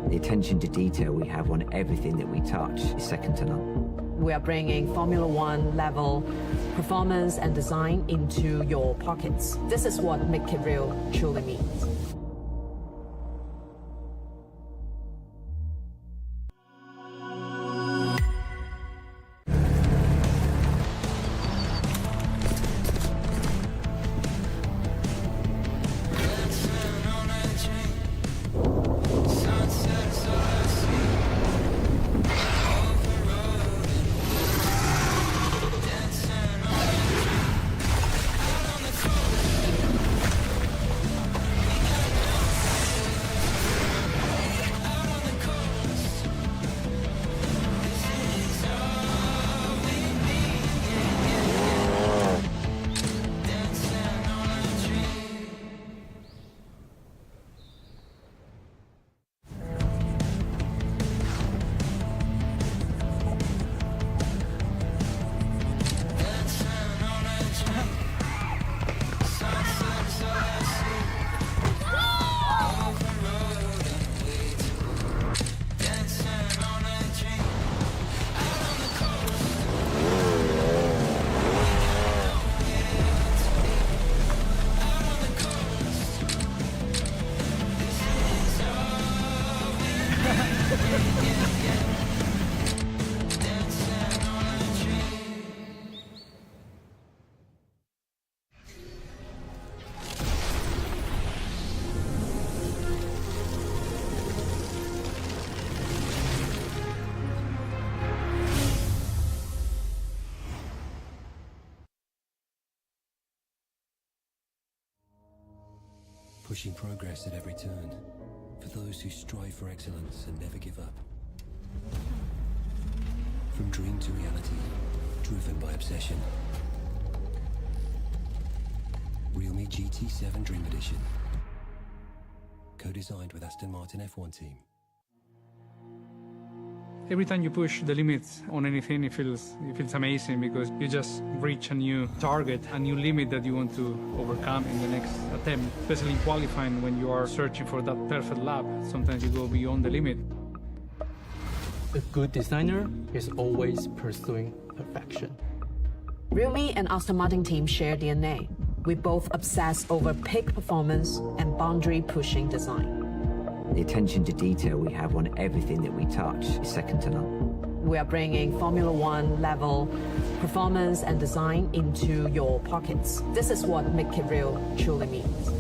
The attention to detail we have on everything that we touch is second to none. We are bringing Formula One level performance and design into your pockets. This is what Make It Real truly means. Pushing progress at every turn, for those who strive for excellence and never give up. From dream to reality, driven by obsession. Realme GT7 Dream Edition. Co-designed with Aston Martin F1 team. Every time you push the limits on anything, it feels amazing because you just reach a new target, a new limit that you want to overcome in the next attempt. Especially in qualifying, when you are searching for that perfect lap, sometimes you go beyond the limit. A good designer is always pursuing perfection. Realme and Aston Martin team share DNA. We both obsess over peak performance and boundary-pushing design. The attention to detail we have on everything that we touch is second to none. We are bringing Formula One level performance and design into your pockets. This is what Make It Real truly means.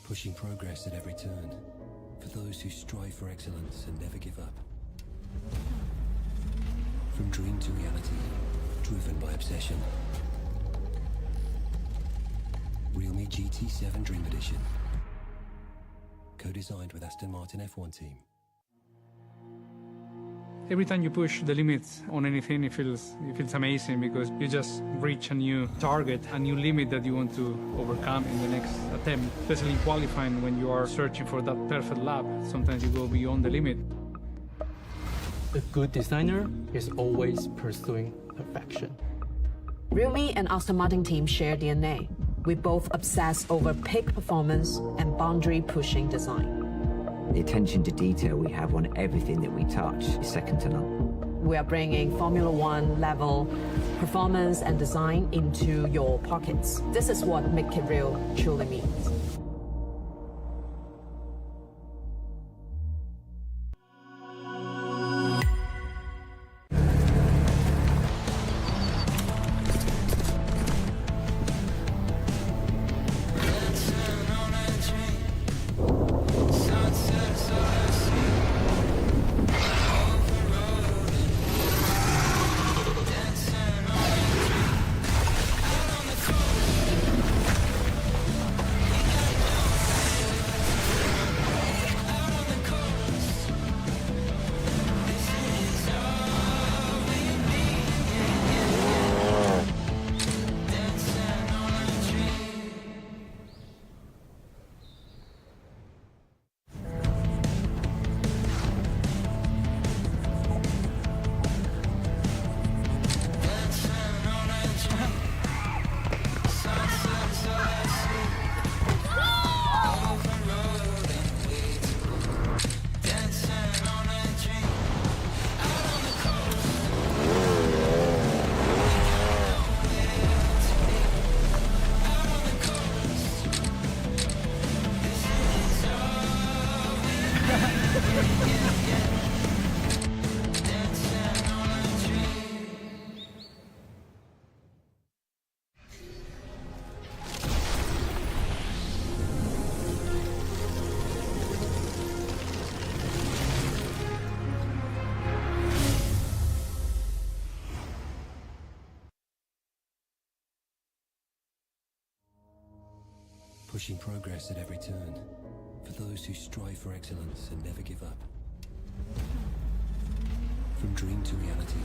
Pushing progress at every turn, for those who strive for excellence and never give up. From dream to reality, driven by obsession. Realme GT7 Dream Edition. Co-designed with Aston Martin F1 team. Every time you push the limits on anything, it feels amazing because you just reach a new target, a new limit that you want to overcome in the next attempt. Especially in qualifying, when you are searching for that perfect lap, sometimes you go beyond the limit. A good designer is always pursuing perfection. Realme and Aston Martin team share DNA. We both obsess over peak performance and boundary-pushing design. The attention to detail we have on everything that we touch is second to none. We are bringing Formula One level performance and design into your pockets. This is what Make It Real truly means. Pushing progress at every turn for those who strive for excellence and never give up. From dream to reality,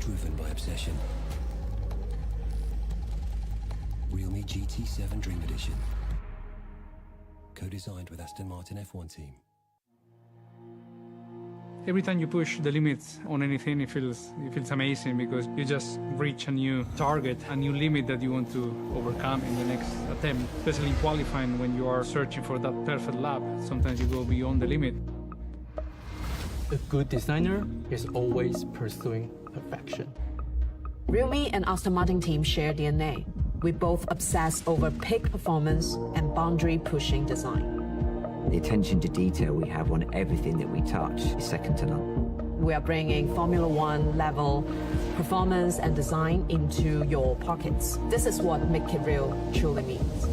driven by obsession. Realme GT7 Dream Edition. Co-designed with Aston Martin F1 team. Every time you push the limits on anything, it feels amazing because you just reach a new target, a new limit that you want to overcome in the next attempt. Especially in qualifying, when you are searching for that perfect lap, sometimes you go beyond the limit. A good designer is always pursuing perfection. Realme and Aston Martin team share DNA. We both obsess over peak performance and boundary-pushing design. The attention to detail we have on everything that we touch is second to none. We are bringing Formula One level performance and design into your pockets. This is what Make It Real truly means.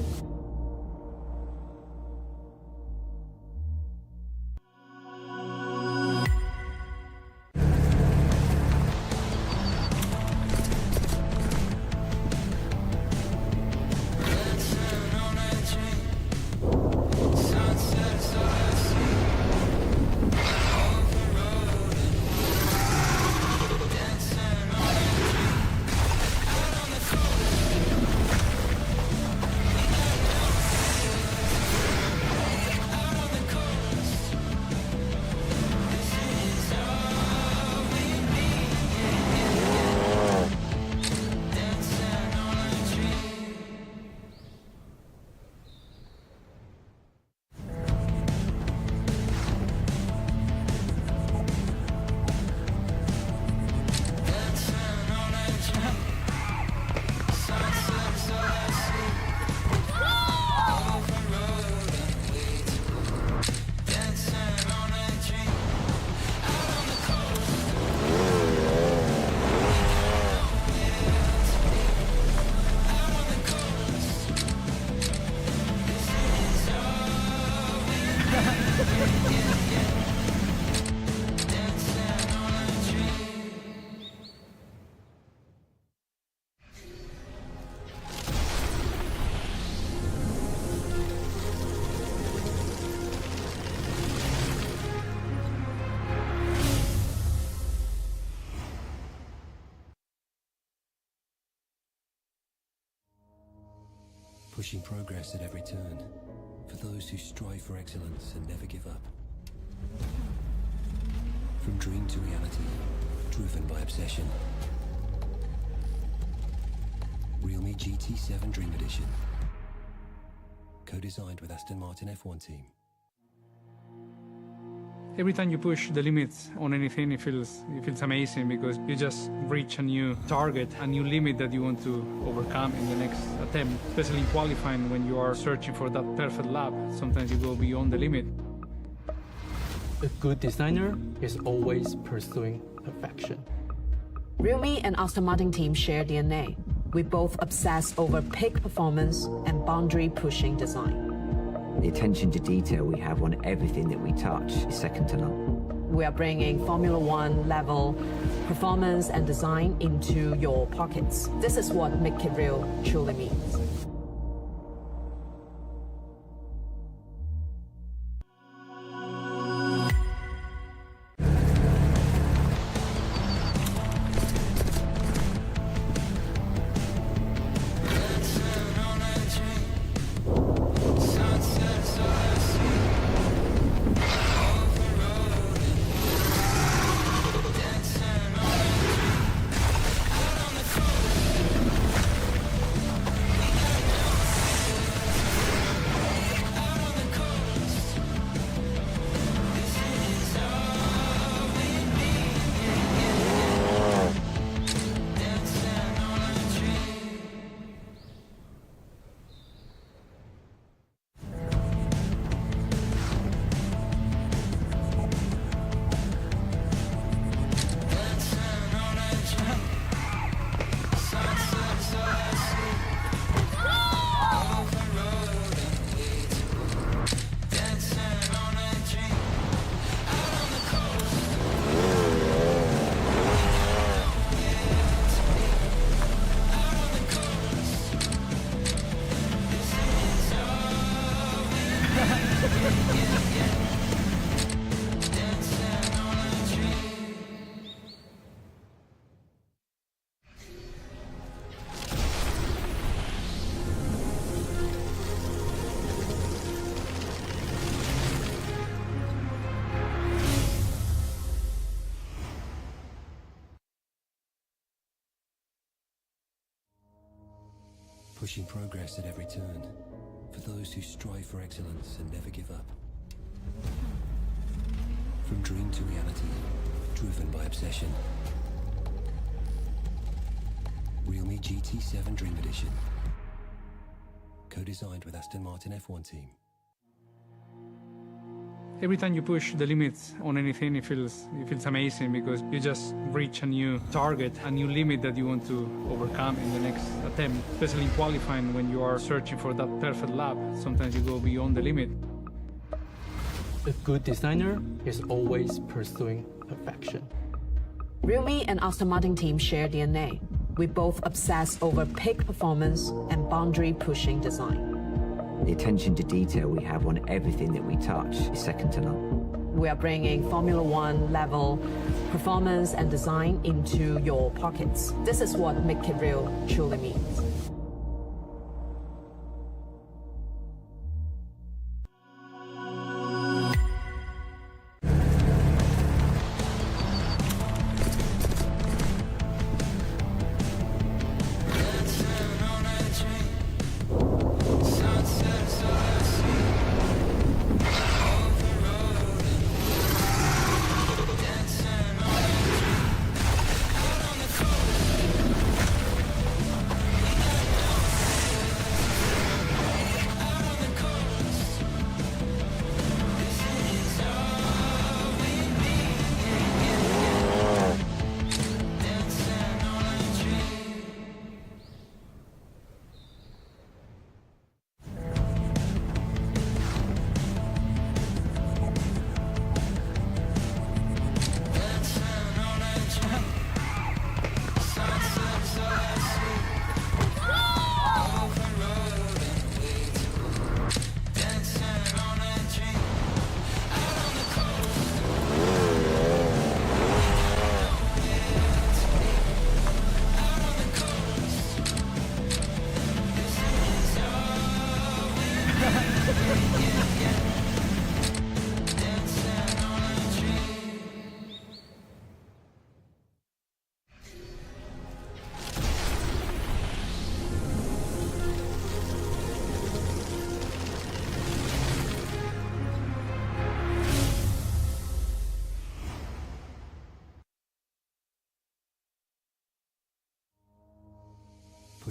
pushing progress at every turn for those who strive for excellence and never give up. From dream to reality, driven by obsession. Realme GT7 Dream Edition, co-designed with Aston Martin F1 team. Every time you push the limits on anything, it feels amazing because you just reach a new target, a new limit that you want to overcome in the next attempt. Especially in qualifying, when you are searching for that perfect lap, sometimes you go beyond the limit. A good designer is always pursuing perfection. Realme and Aston Martin team share DNA. We both obsess over peak performance and boundary-pushing design. The attention to detail we have on everything that we touch is second to none. We are bringing Formula One level performance and design into your pockets. This is what Make It Real truly means. Pushing progress at every turn for those who strive for excellence and never give up. From dream to reality, driven by obsession. Realme GT7 Dream Edition, co-designed with Aston Martin F1 team. Every time you push the limits on anything, it feels amazing because you just reach a new target, a new limit that you want to overcome in the next attempt. Especially in qualifying, when you are searching for that perfect lap, sometimes you go beyond the limit. A good designer is always pursuing perfection. Realme and Aston Martin team share DNA. We both obsess over peak performance and boundary-pushing design. The attention to detail we have on everything that we touch is second to none. We are bringing Formula One level performance and design into your pockets. This is what Make It Real truly means.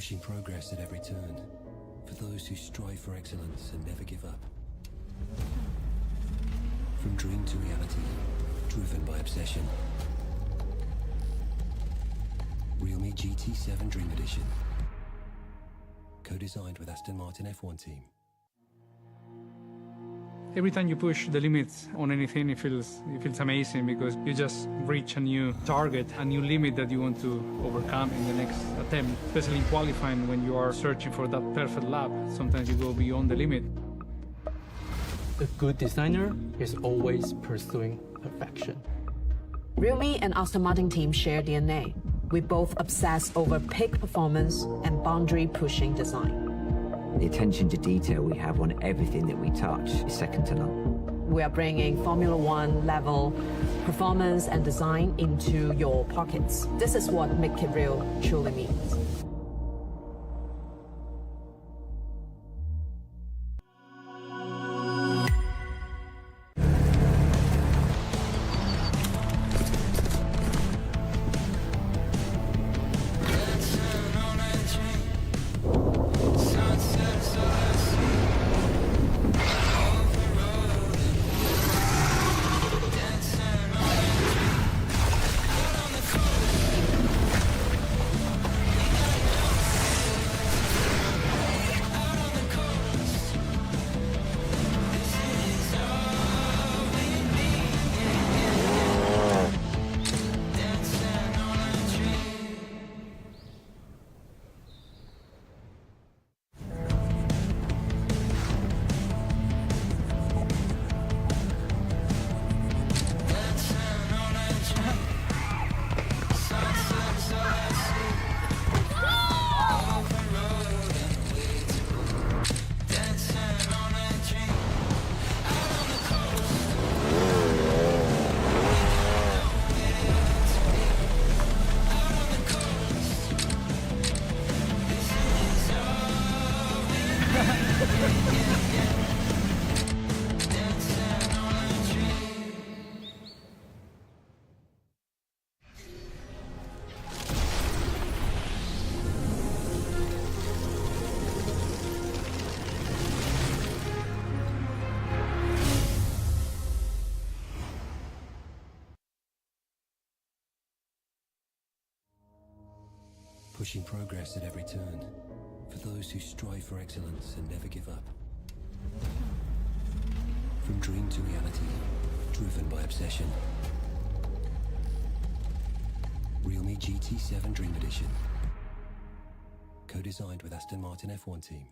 pushing progress at every turn for those who strive for excellence and never give up. From dream to reality, driven by obsession. Realme GT7 Dream Edition. Co-designed with Aston Martin F1 team. Every time you push the limits on anything, it feels amazing because you just reach a new target, a new limit that you want to overcome in the next attempt. Especially in qualifying, when you are searching for that perfect lap, sometimes you go beyond the limit. A good designer is always pursuing perfection. Realme and Aston Martin team share DNA. We both obsess over peak performance and boundary-pushing design. The attention to detail we have on everything that we touch is second to none. We are bringing Formula One level performance and design into your pockets. This is what Make It Real truly means. Pushing progress at every turn for those who strive for excellence and never give up. From dream to reality, driven by obsession. Realme GT7 Dream Edition. Co-designed with Aston Martin F1 team.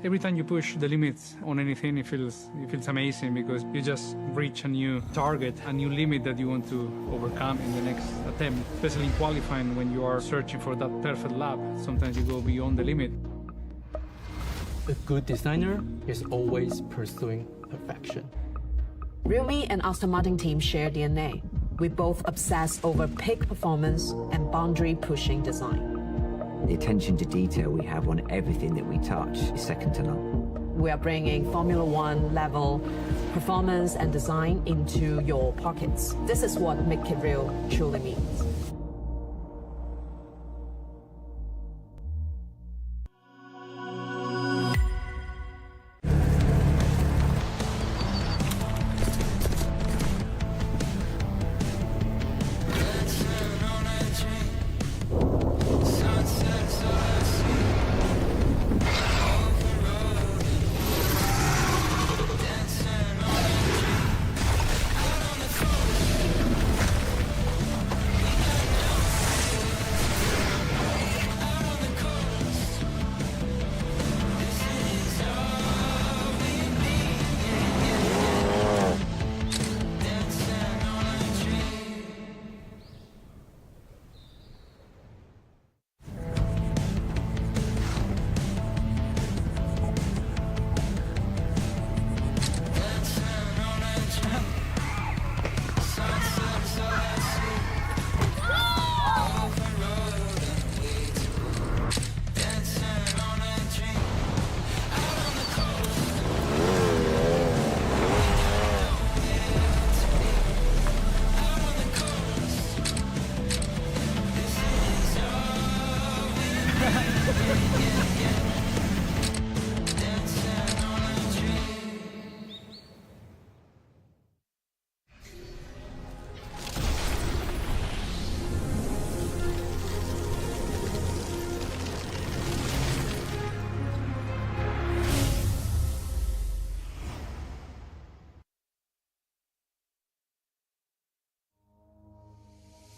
Every time you push the limits on anything, it feels amazing because you just reach a new target, a new limit that you want to overcome in the next attempt. Especially in qualifying, when you are searching for that perfect lap, sometimes you go beyond the limit. A good designer is always pursuing perfection. Realme and Aston Martin team share DNA. We both obsess over peak performance and boundary-pushing design. The attention to detail we have on everything that we touch is second to none. We are bringing Formula One level performance and design into your pockets. This is what Make It Real truly means.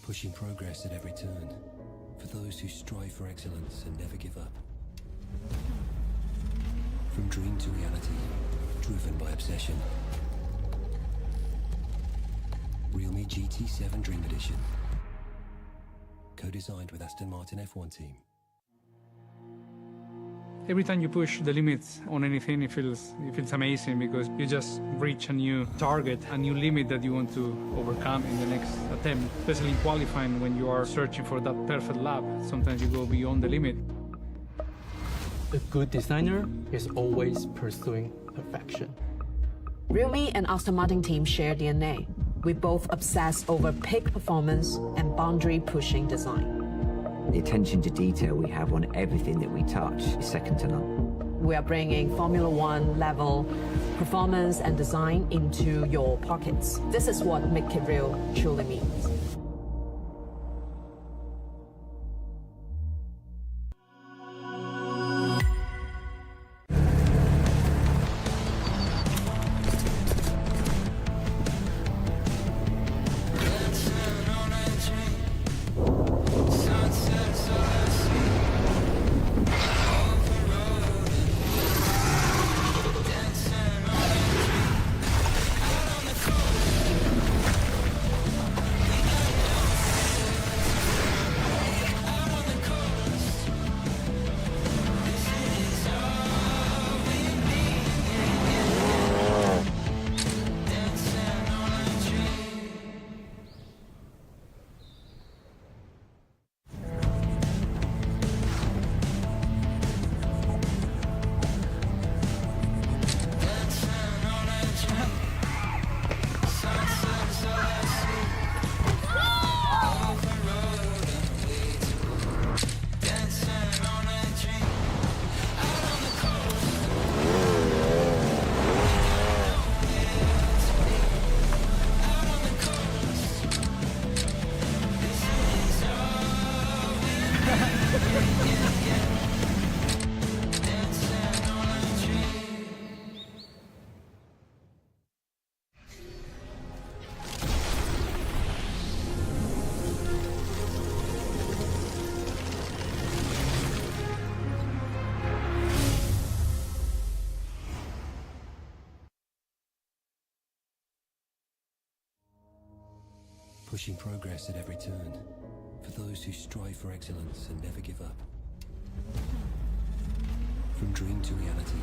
pushing progress at every turn for those who strive for excellence and never give up. From dream to reality, driven by obsession. Realme GT7 Dream Edition, co-designed with Aston Martin F1 team. Every time you push the limits on anything, it feels amazing because you just reach a new target, a new limit that you want to overcome in the next attempt. Especially in qualifying, when you are searching for that perfect lap, sometimes you go beyond the limit. A good designer is always pursuing perfection. Realme and Aston Martin team share DNA. We both obsess over peak performance and boundary-pushing design. The attention to detail we have on everything that we touch is second to none. We are bringing Formula One level performance and design into your pockets. This is what Make It Real truly means. Pushing progress at every turn for those who strive for excellence and never give up. From dream to reality,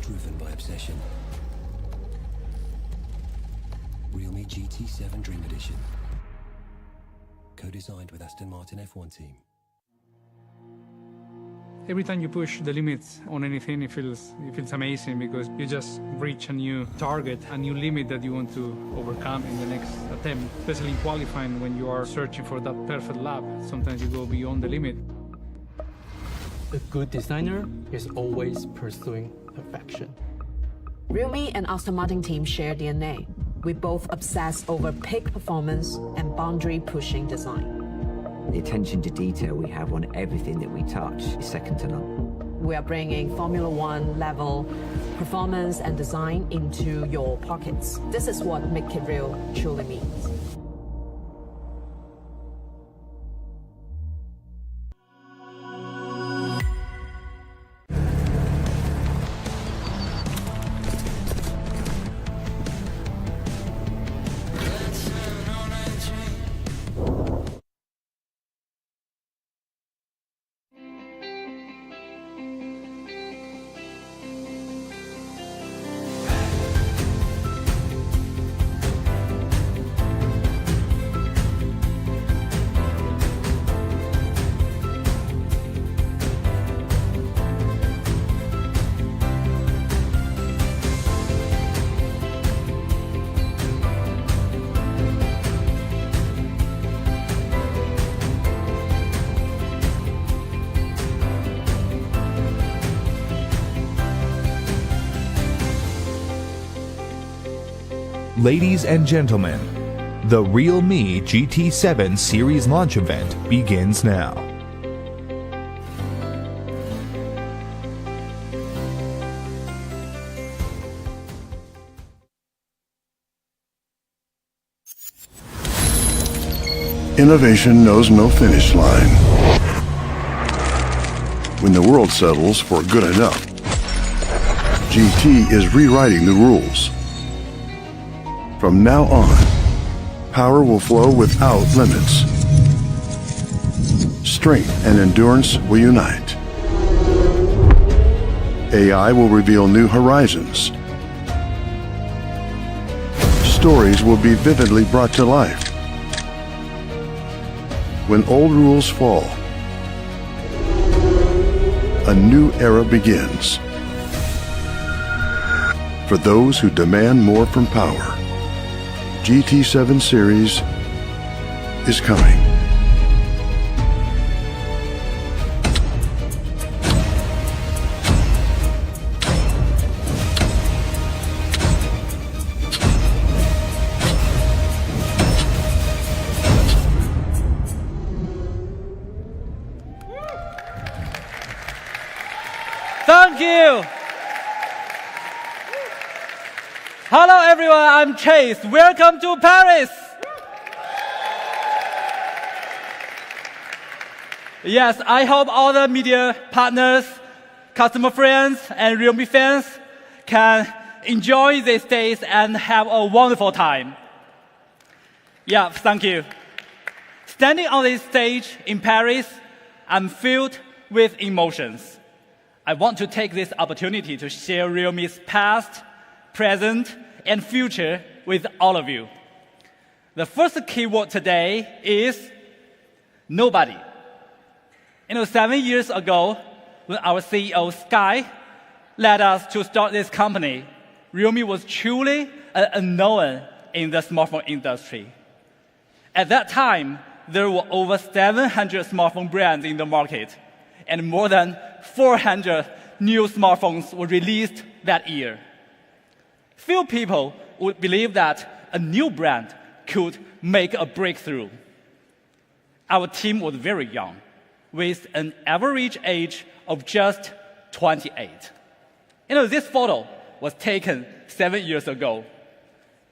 driven by obsession. Realme GT7 Dream Edition, co-designed with Aston Martin F1 team. Every time you push the limits on anything, it feels amazing because you just reach a new target, a new limit that you want to overcome in the next attempt. Especially in qualifying, when you are searching for that perfect lap, sometimes you go beyond the limit. A good designer is always pursuing perfection. Realme and Aston Martin team share DNA. We both obsess over peak performance and boundary-pushing design. The attention to detail we have on everything that we touch is second to none. We are bringing Formula One level performance and design into your pockets. This is what Make It Real truly means. Ladies and gentlemen, the realme GT7 series launch event begins now. Innovation knows no finish line. When the world settles for good enough, GT is rewriting the rules. From now on, power will flow without limits. Strength and endurance will unite. AI will reveal new horizons. Stories will be vividly brought to life. When old rules fall, a new era begins. For those who demand more from power, GT7 series is coming. Thank you. Hello everyone, I'm Chase. Welcome to Paris. Yes, I hope all the media partners, customer friends, and realme fans can enjoy these days and have a wonderful time. Yeah, thank you. Standing on this stage in Paris, I'm filled with emotions. I want to take this opportunity to share realme's past, present, and future with all of you. The first keyword today is nobody. 7 years ago, when our CEO, Sky, led us to start this company, realme was truly an unknown in the smartphone industry. At that time, there were over 700 smartphone brands in the market, and more than 400 new smartphones were released that year. Few people would believe that a new brand could make a breakthrough. Our team was very young, with an average age of just 28. This photo was taken 7 years ago.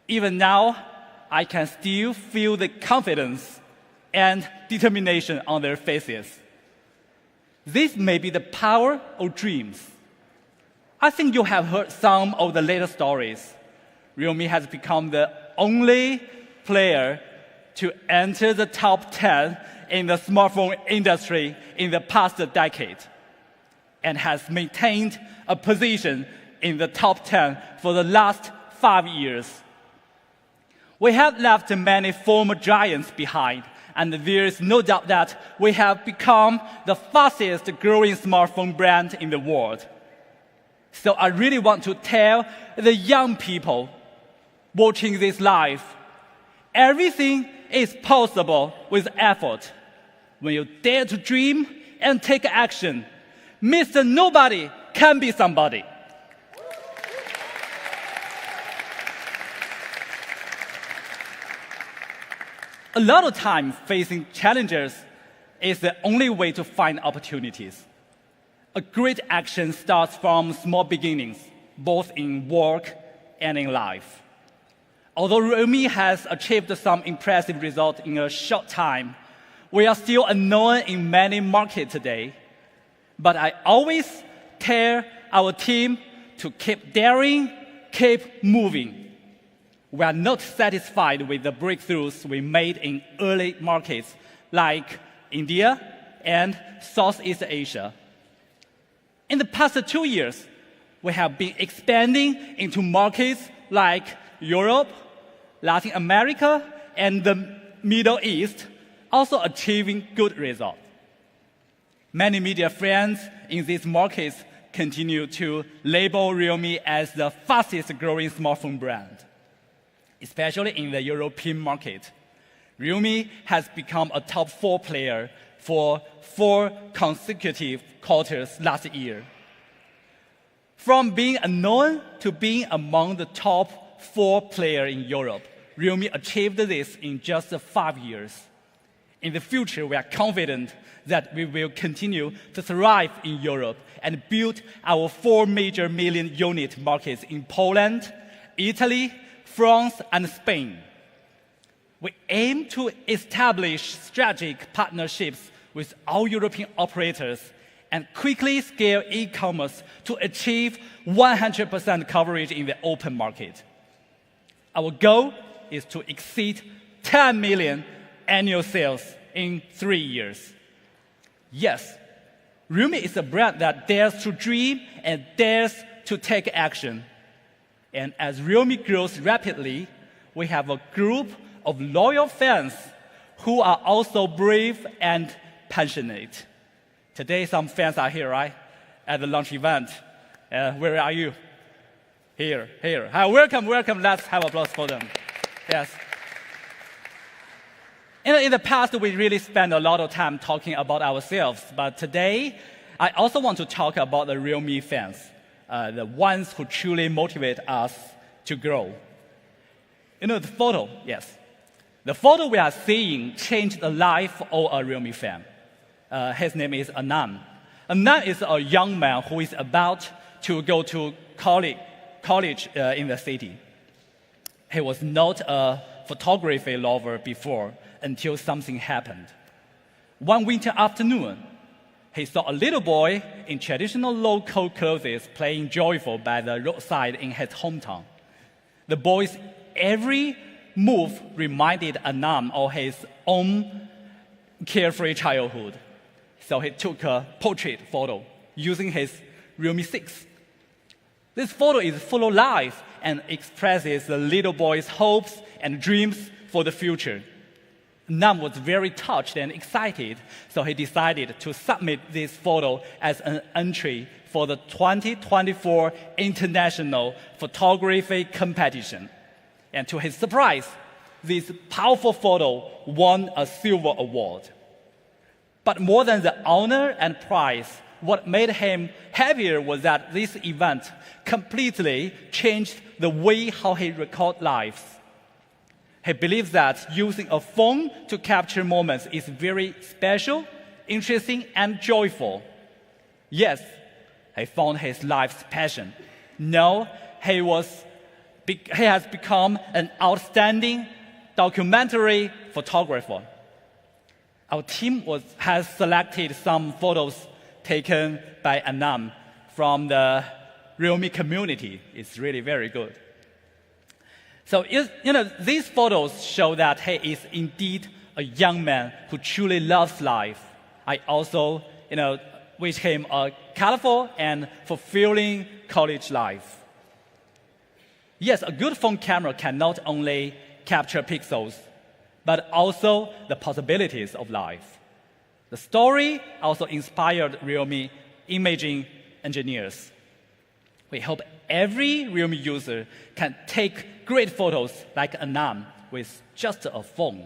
Even now, I can still feel the confidence and determination on their faces. This may be the power of dreams. I think you have heard some of the latest stories. Realme has become the only player to enter the top 10 in the smartphone industry in the past decade, and has maintained a position in the top 10 for the last 5 years. We have left many former giants behind, and there is no doubt that we have become the fastest growing smartphone brand in the world. So I really want to tell the young people watching this live, everything is possible with effort. When you dare to dream and take action, Mr. Nobody can be somebody. A lot of time facing challenges is the only way to find opportunities. A great action starts from small beginnings, both in work and in life. Although realme has achieved some impressive results in a short time, we are still unknown in many markets today. But I always tell our team to keep daring, keep moving. We are not satisfied with the breakthroughs we made in early markets like India and Southeast Asia. In the past 2 years, we have been expanding into markets like Europe, Latin America, and the Middle East, also achieving good results. Many media friends in these markets continue to label realme as the fastest growing smartphone brand. Especially in the European market, realme has become a top 4 player for 4 consecutive quarters last year. From being unknown to being among the top 4 players in Europe, realme achieved this in just 5 years. In the future, we are confident that we will continue to thrive in Europe and build our 4 major million-unit markets in Poland, Italy, France, and Spain. We aim to establish strategic partnerships with all European operators and quickly scale e-commerce to achieve 100% coverage in the open market. Our goal is to exceed 10 million annual sales in 3 years. Yes, realme is a brand that dares to dream and dares to take action. And as realme grows rapidly, we have a group of loyal fans who are also brave and passionate. Today, some fans are here, right? At the launch event. Where are you? Here. Hi, welcome. Let's have applause for them. Yes. In the past, we really spent a lot of time talking about ourselves. But today, I also want to talk about the realme fans, the ones who truly motivate us to grow. The photo, yes. The photo we are seeing changed the life of a realme fan. His name is Anam. Anam is a young man who is about to go to college in the city. He was not a photography lover before until something happened. One winter afternoon, he saw a little boy in traditional local clothes playing joyful by the roadside in his hometown. The boy's every move reminded Anam of his own carefree childhood. So he took a portrait photo using his Realme 6. This photo is full of life and expresses the little boy's hopes and dreams for the future. Nam was very touched and excited, so he decided to submit this photo as an entry for the 2024 International Photography Competition. And to his surprise, this powerful photo won a silver award. But more than the honor and prize, what made him happier was that this event completely changed the way how he records lives. He believes that using a phone to capture moments is very special, interesting, and joyful. Yes, he found his life's passion. Now he has become an outstanding documentary photographer. Our team has selected some photos taken by Anam from the realme community. It's really very good. So, these photos show that he is indeed a young man who truly loves life. I also, wish him a colorful and fulfilling college life. Yes, a good phone camera can not only capture pixels, but also the possibilities of life. The story also inspired realme imaging engineers. We hope every realme user can take great photos like Anam with just a phone.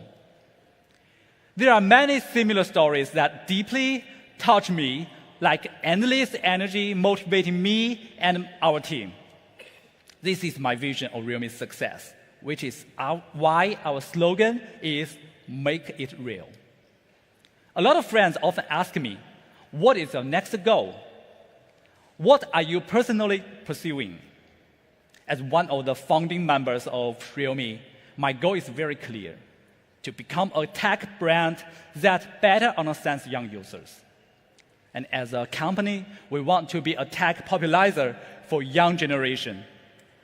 There are many similar stories that deeply touch me, like endless energy motivating me and our team. This is my vision of realme's success, which is why our slogan is "Make it real." A lot of friends often ask me, what is your next goal? What are you personally pursuing? As one of the founding members of realme, my goal is very clear: to become a tech brand that better understands young users. And as a company, we want to be a tech popularizer for young generation,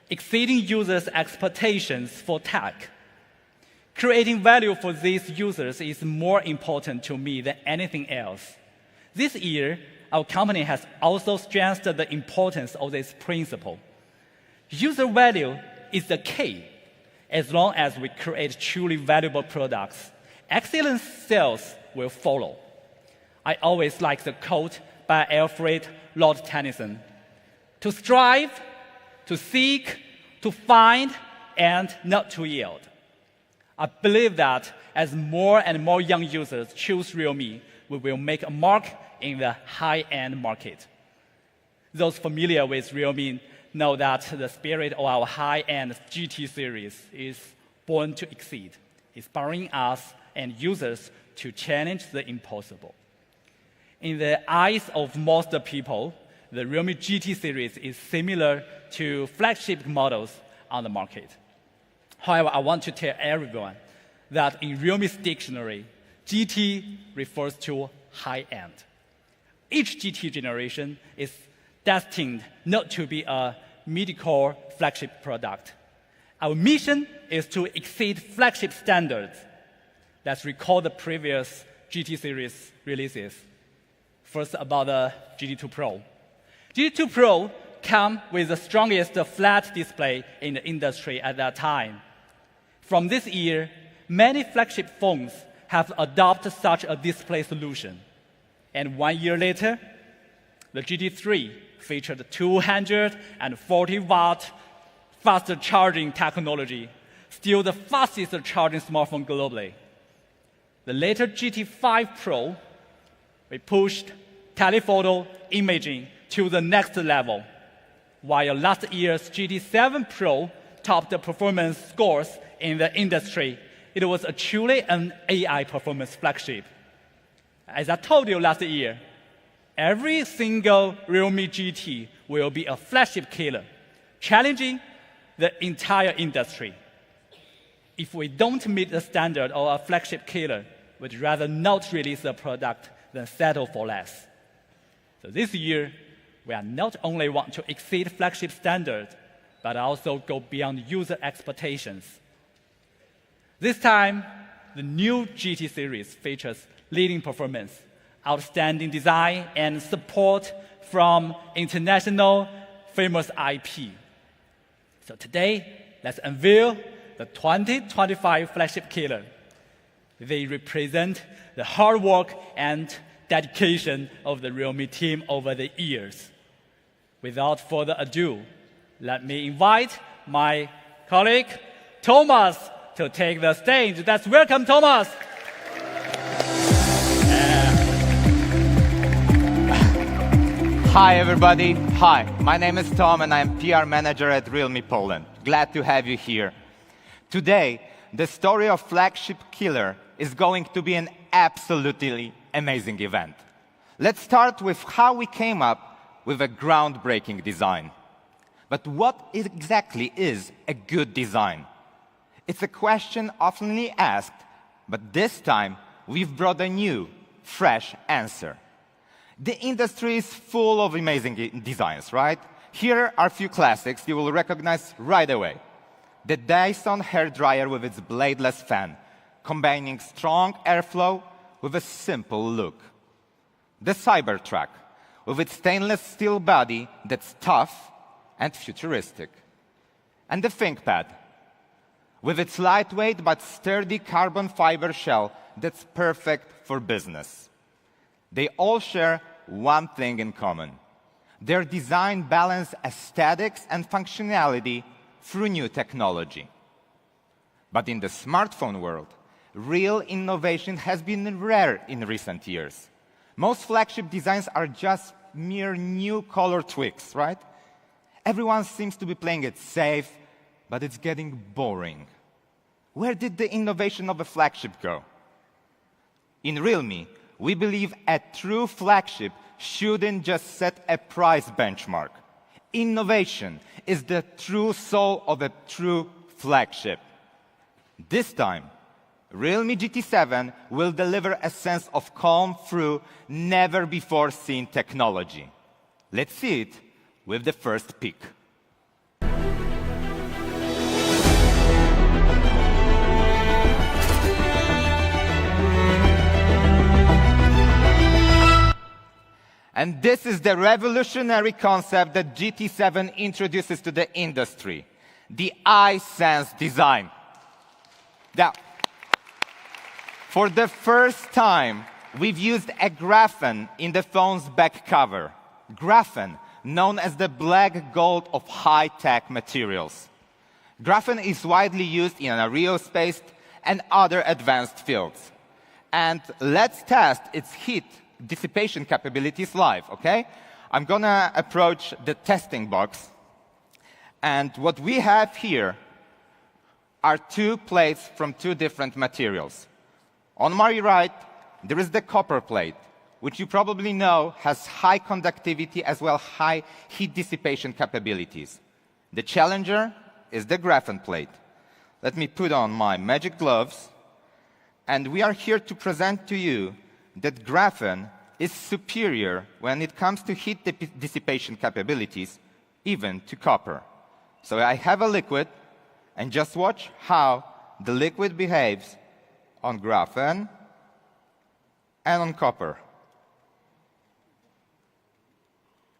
exceeding users' expectations for tech. Creating value for these users is more important to me than anything else. This year, our company has also stressed the importance of this principle. User value is the key. As long as we create truly valuable products, excellent sales will follow. I always like the quote by Alfred Lord Tennyson: to strive, to seek, to find, and not to yield. I believe that as more and more young users choose realme, we will make a mark in the high-end market. Those familiar with realme know that the spirit of our high-end GT series is born to exceed, inspiring us and users to challenge the impossible. In the eyes of most people, the realme GT series is similar to flagship models on the market. However, I want to tell everyone that in realme's dictionary, GT refers to high-end. Each GT generation is destined not to be a mid-core flagship product. Our mission is to exceed flagship standards. Let's recall the previous GT series releases. First, about the GT2 Pro. GT2 Pro came with the strongest flat display in the industry at that time. From this year, many flagship phones have adopted such a display solution. And 1 year later, the GT3 featured 240-watt faster charging technology, still the fastest charging smartphone globally. The later GT5 Pro, we pushed telephoto imaging to the next level, while last year's GT7 Pro topped the performance scores in the industry. It was truly an AI performance flagship. As I told you last year, every single Realme GT will be a flagship killer, challenging the entire industry. If we don't meet the standard of a flagship killer, we'd rather not release a product than settle for less. So this year, we are not only want to exceed flagship standards, but also go beyond user expectations. This time, the new GT series features leading performance, outstanding design, and support from international famous IP. So today, let's unveil the 2025 flagship killer. They represent the hard work and dedication of the Realme team over the years. Without further ado, let me invite my colleague, Thomas, to take the stage. Let's welcome Thomas. Hi, everybody. Hi, my name is Tom, and I'm PR manager at Realme Poland. Glad to have you here. Today, the story of flagship killer is going to be an absolutely amazing event. Let's start with how we came up with a groundbreaking design. But what exactly is a good design? It's a question often asked, but this time we've brought a new, fresh answer. The industry is full of amazing designs, right? Here are a few classics you will recognize right away. The Dyson hairdryer with its bladeless fan, combining strong airflow with a simple look. The Cybertruck, with its stainless steel body that's tough and futuristic. And the ThinkPad, with its lightweight but sturdy carbon fiber shell that's perfect for business. They all share one thing in common. Their design balance aesthetics and functionality through new technology. But in the smartphone world, real innovation has been rare in recent years. Most flagship designs are just mere new color tweaks, right? Everyone seems to be playing it safe, but it's getting boring. Where did the innovation of a flagship go? In Realme, we believe a true flagship shouldn't just set a price benchmark. Innovation is the true soul of a true flagship. This time, Realme GT7 will deliver a sense of calm through never-before-seen technology. Let's see it with the first peek. And this is the revolutionary concept that GT7 introduces to the industry, the iSense design. Now, for the first time, we've used a graphene in the phone's back cover. Graphene, known as the black gold of high-tech materials. Graphene is widely used in aerospace and other advanced fields. And let's test its heat dissipation capabilities live, okay? I'm gonna approach the testing box. And what we have here are two plates from two different materials. On my right, there is the copper plate, which you probably know has high conductivity as well high heat dissipation capabilities. The challenger is the graphene plate. Let me put on my magic gloves And we are here to present to you that graphene is superior when it comes to heat dissipation capabilities, even to copper. So I have a liquid, and just watch how the liquid behaves on graphene and on copper.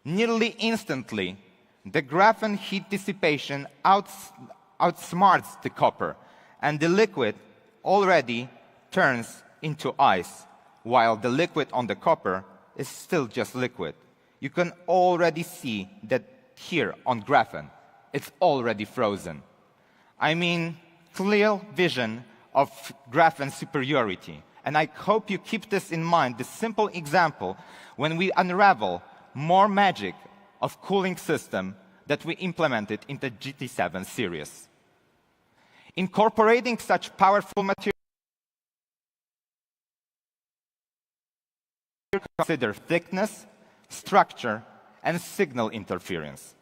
Nearly instantly, the graphene heat dissipation outsmarts the copper, and the liquid already turns into ice, while the liquid on the copper is still just liquid. You can already see that here on graphene, it's already frozen. I mean, clear vision of graphene superiority. And I hope you keep this in mind, this simple example, when we unravel more magic of cooling system that we implemented in the GT7 series. Incorporating such powerful materials, consider thickness, structure, and signal interference.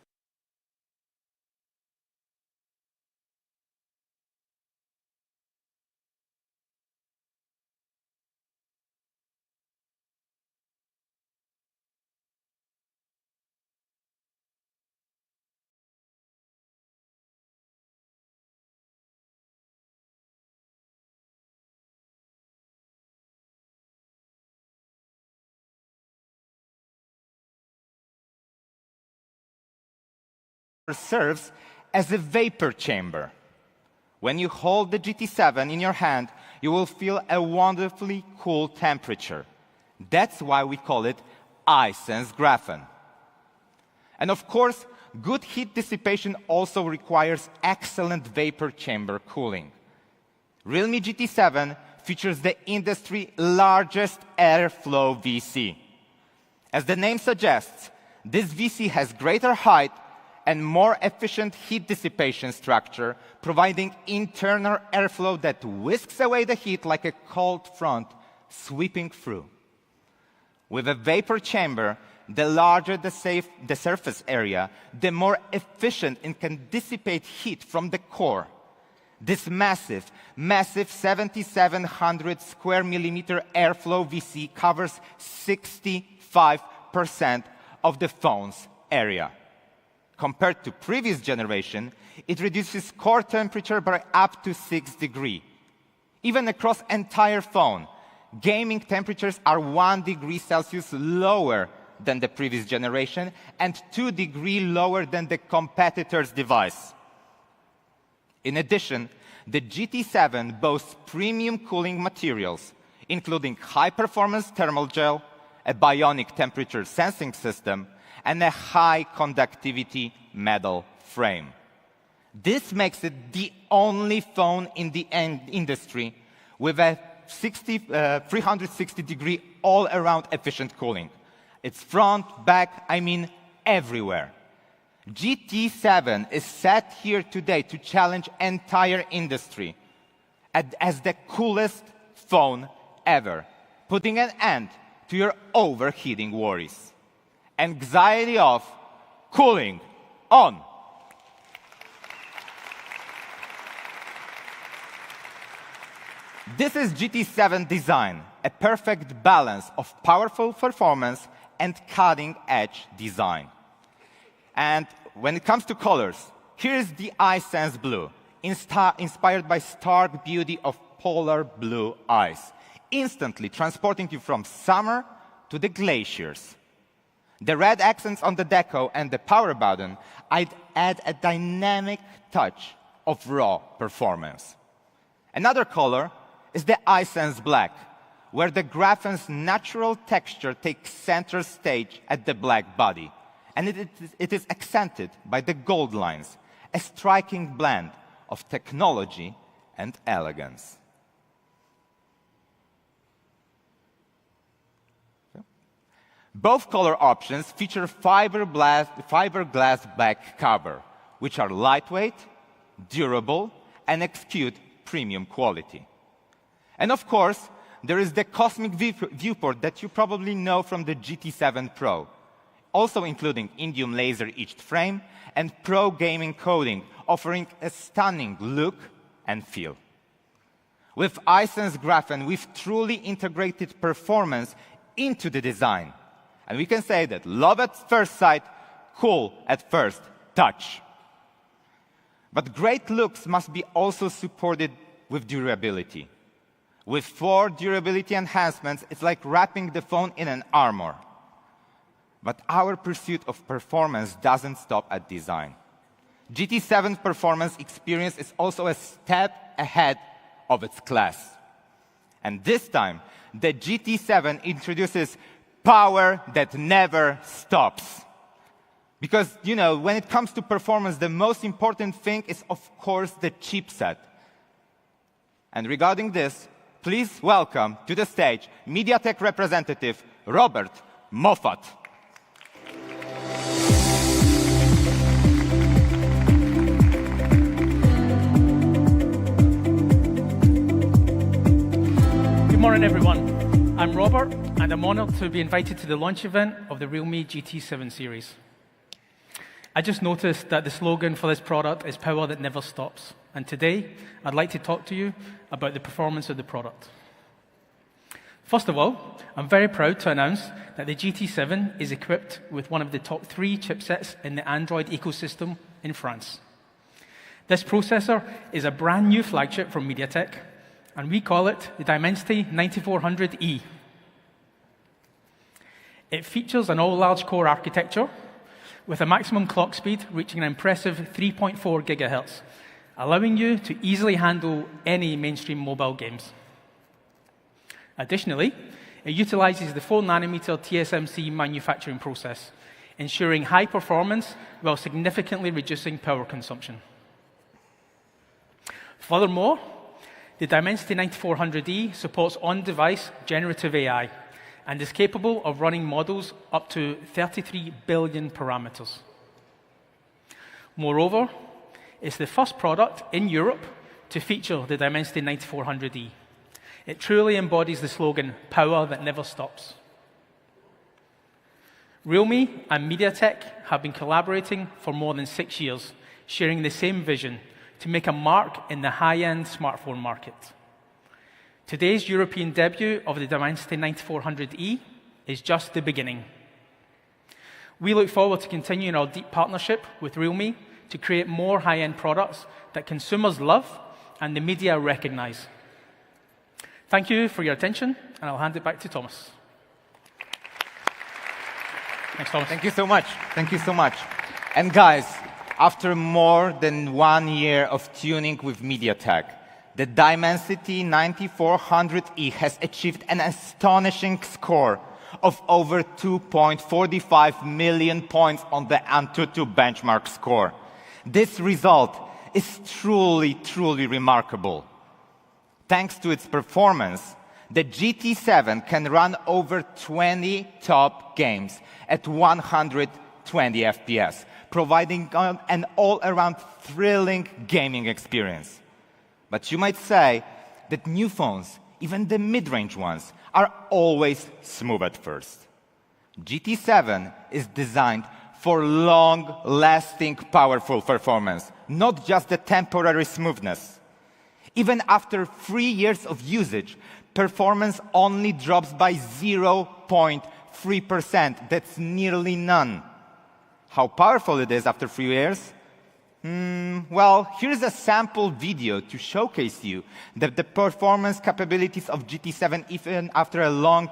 Serves as a vapor chamber. When you hold the GT7 in your hand, you will feel a wonderfully cool temperature. That's why we call it iSense graphene. And of course, good heat dissipation also requires excellent vapor chamber cooling. Realme GT7 features the industry's largest airflow VC. As the name suggests, this VC has greater height and more efficient heat dissipation structure, providing internal airflow that whisks away the heat like a cold front sweeping through. With a vapor chamber, the larger the surface area, the more efficient it can dissipate heat from the core. This massive 7,700 square millimeter airflow VC covers 65% of the phone's area. Compared to previous generation, it reduces core temperature by up to 6 degrees. Even across entire phone, gaming temperatures are 1 degree Celsius lower than the previous generation and 2 degrees lower than the competitor's device. In addition, the GT7 boasts premium cooling materials, including high-performance thermal gel, a bionic temperature sensing system, and a high conductivity metal frame. This makes it the only phone in the industry with a 360-degree all-around efficient cooling. It's front, back, I mean everywhere. GT7 is set here today to challenge entire industry as the coolest phone ever, putting an end to your overheating worries. Anxiety off, cooling on. This is GT7 design, a perfect balance of powerful performance and cutting-edge design. And when it comes to colors, here's the iSense Blue, inspired by stark beauty of polar blue ice, instantly transporting you from summer to the glaciers. The red accents on the deco and the power button add a dynamic touch of raw performance. Another color is the iSense Black, where the graphene's natural texture takes center stage at the black body, and it is accented by the gold lines, a striking blend of technology and elegance. Both color options feature fiberglass back cover, which are lightweight, durable, and execute premium quality. And of course, there is the cosmic viewport that you probably know from the GT7 Pro, also including indium laser etched frame and pro gaming coding, offering a stunning look and feel. With iSense Graphene, we've truly integrated performance into the design. And we can say that love at first sight, cool at first touch. But great looks must be also supported with durability. With 4 durability enhancements, it's like wrapping the phone in an armor. But our pursuit of performance doesn't stop at design. GT7's performance experience is also a step ahead of its class. And this time, the GT7 introduces power that never stops. Because, you know, when it comes to performance, the most important thing is, of course, the chipset. And regarding this, please welcome to the stage MediaTek representative Robert Moffat. Good morning, everyone. I'm Robert, and I'm honored to be invited to the launch event of the realme GT7 series. I just noticed that the slogan for this product is power that never stops. And today, I'd like to talk to you about the performance of the product. First of all, I'm very proud to announce that the GT7 is equipped with one of the top 3 chipsets in the Android ecosystem in France. This processor is a brand new flagship from MediaTek, and we call it the Dimensity 9400E. It features an all-large core architecture with a maximum clock speed reaching an impressive 3.4 gigahertz, allowing you to easily handle any mainstream mobile games. Additionally, it utilizes the 4-nanometer TSMC manufacturing process, ensuring high performance while significantly reducing power consumption. Furthermore, the Dimensity 9400E supports on-device generative AI and is capable of running models up to 33 billion parameters. Moreover, it's the first product in Europe to feature the Dimensity 9400E. It truly embodies the slogan, power that never stops. Realme and MediaTek have been collaborating for more than 6 years, sharing the same vision to make a mark in the high-end smartphone market. Today's European debut of the Dimensity 9400E is just the beginning. We look forward to continuing our deep partnership with Realme to create more high-end products that consumers love and the media recognize. Thank you for your attention, and I'll hand it back to Thomas. Thanks, Thomas. Thank you so much. Thank you so much. And guys, after more than 1 year of tuning with MediaTek, the Dimensity 9400E has achieved an astonishing score of over 2.45 million points on the Antutu benchmark score. This result is truly, truly remarkable. Thanks to its performance, the GT7 can run over 20 top games at 120 FPS, providing an all-around thrilling gaming experience. But you might say that new phones, even the mid-range ones, are always smooth at first. GT7 is designed for long-lasting, powerful performance, not just the temporary smoothness. Even after 3 years of usage, performance only drops by 0.3%. That's nearly none. How powerful it is after 3 years? Well, here's a sample video to showcase you that the performance capabilities of GT7, even after a long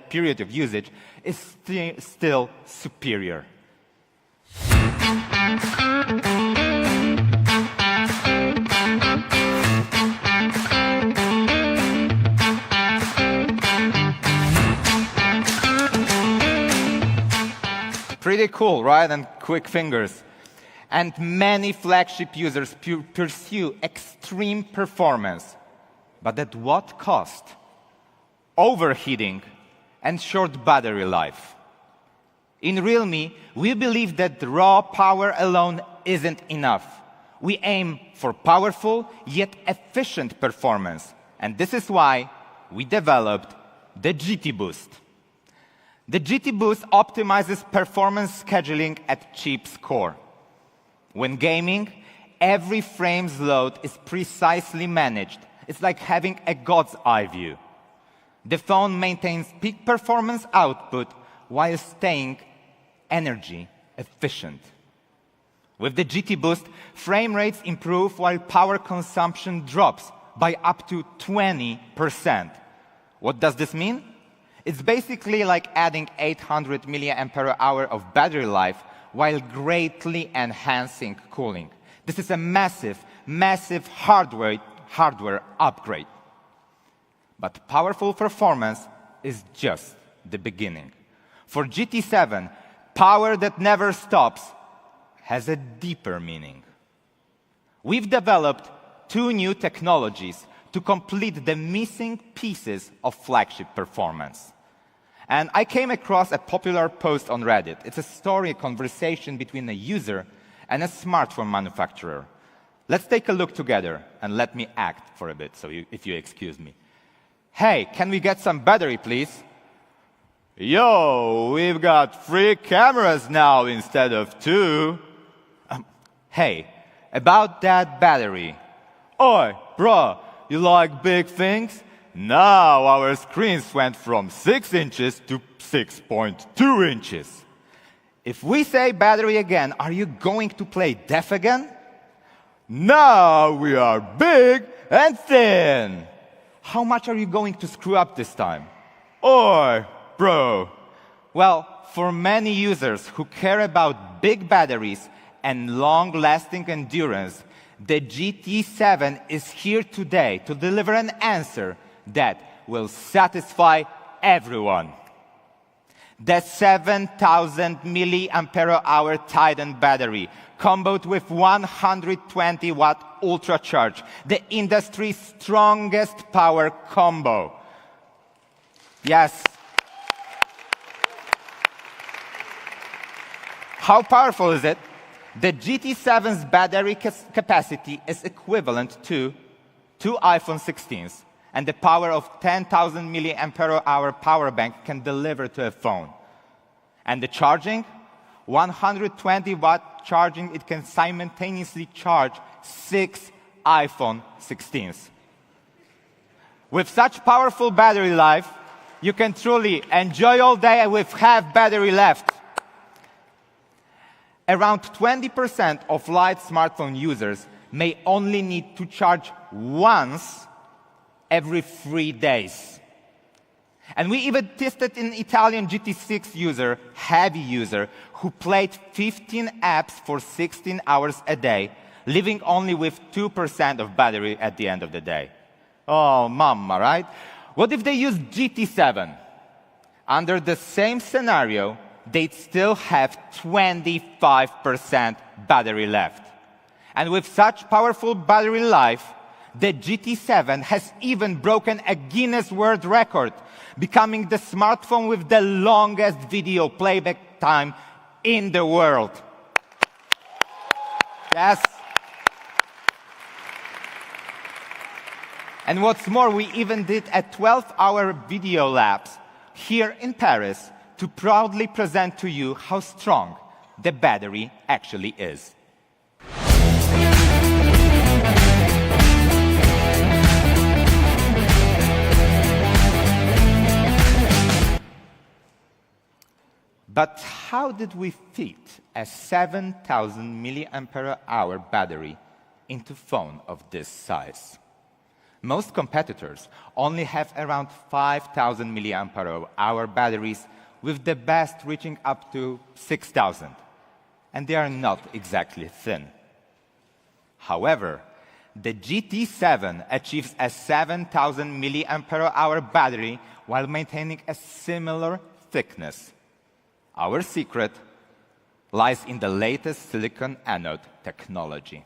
period of usage, is still superior. Pretty cool, right? And quick fingers. And many flagship users pursue extreme performance. But at what cost? Overheating and short battery life. In realme, we believe that raw power alone isn't enough. We aim for powerful yet efficient performance. And this is why we developed the GT Boost. The GT Boost optimizes performance scheduling at chip's core. When gaming, every frame's load is precisely managed, It's like having a god's eye view. The phone maintains peak performance output while staying energy efficient. With the GT Boost, frame rates improve while power consumption drops by up to 20%. What does this mean? It's basically like adding 800 mAh of battery life while greatly enhancing cooling. This is a massive, massive hardware upgrade. But powerful performance is just the beginning. For GT7, power that never stops has a deeper meaning. We've developed two new technologies to complete the missing pieces of flagship performance. And I came across a popular post on Reddit. It's a story, a conversation between a user and a smartphone manufacturer. Let's take a look together, and let me act for a bit, if you excuse me. Hey, can we get some battery, please? Yo, we've got 3 cameras now instead of 2. Hey, about that battery. Oi, bro, you like big things? Now our screens went from 6 inches to 6.2 inches. If we say battery again, are you going to play deaf again? Now we are big and thin. How much are you going to screw up this time? Oi, bro. Well, for many users who care about big batteries and long-lasting endurance, the GT7 is here today to deliver an answer that will satisfy everyone. The 7,000 mAh Titan battery, comboed with 120-watt ultra-charge, the industry's strongest power combo. Yes. How powerful is it? The GT7's battery capacity is equivalent to 2 iPhone 16s, and the power of 10,000 mAh power bank can deliver to a phone. And the charging? 120-watt charging, it can simultaneously charge 6 iPhone 16s. With such powerful battery life, you can truly enjoy all day with half battery left. Around 20% of light smartphone users may only need to charge once every 3 days. And we even tested an Italian GT6 user, heavy user, who played 15 apps for 16 hours a day, leaving only with 2% of battery at the end of the day. Oh, mama, right? What if they use GT7? Under the same scenario, they'd still have 25% battery left. And with such powerful battery life, the GT7 has even broken a Guinness World Record, becoming the smartphone with the longest video playback time in the world. Yes. And what's more, we even did a 12-hour video lapse here in Paris to proudly present to you how strong the battery actually is. But how did we fit a 7,000 mAh battery into a phone of this size? Most competitors only have around 5,000 mAh batteries, with the best reaching up to 6,000. And they are not exactly thin. However, the GT7 achieves a 7,000 mAh battery while maintaining a similar thickness. Our secret lies in the latest silicon anode technology.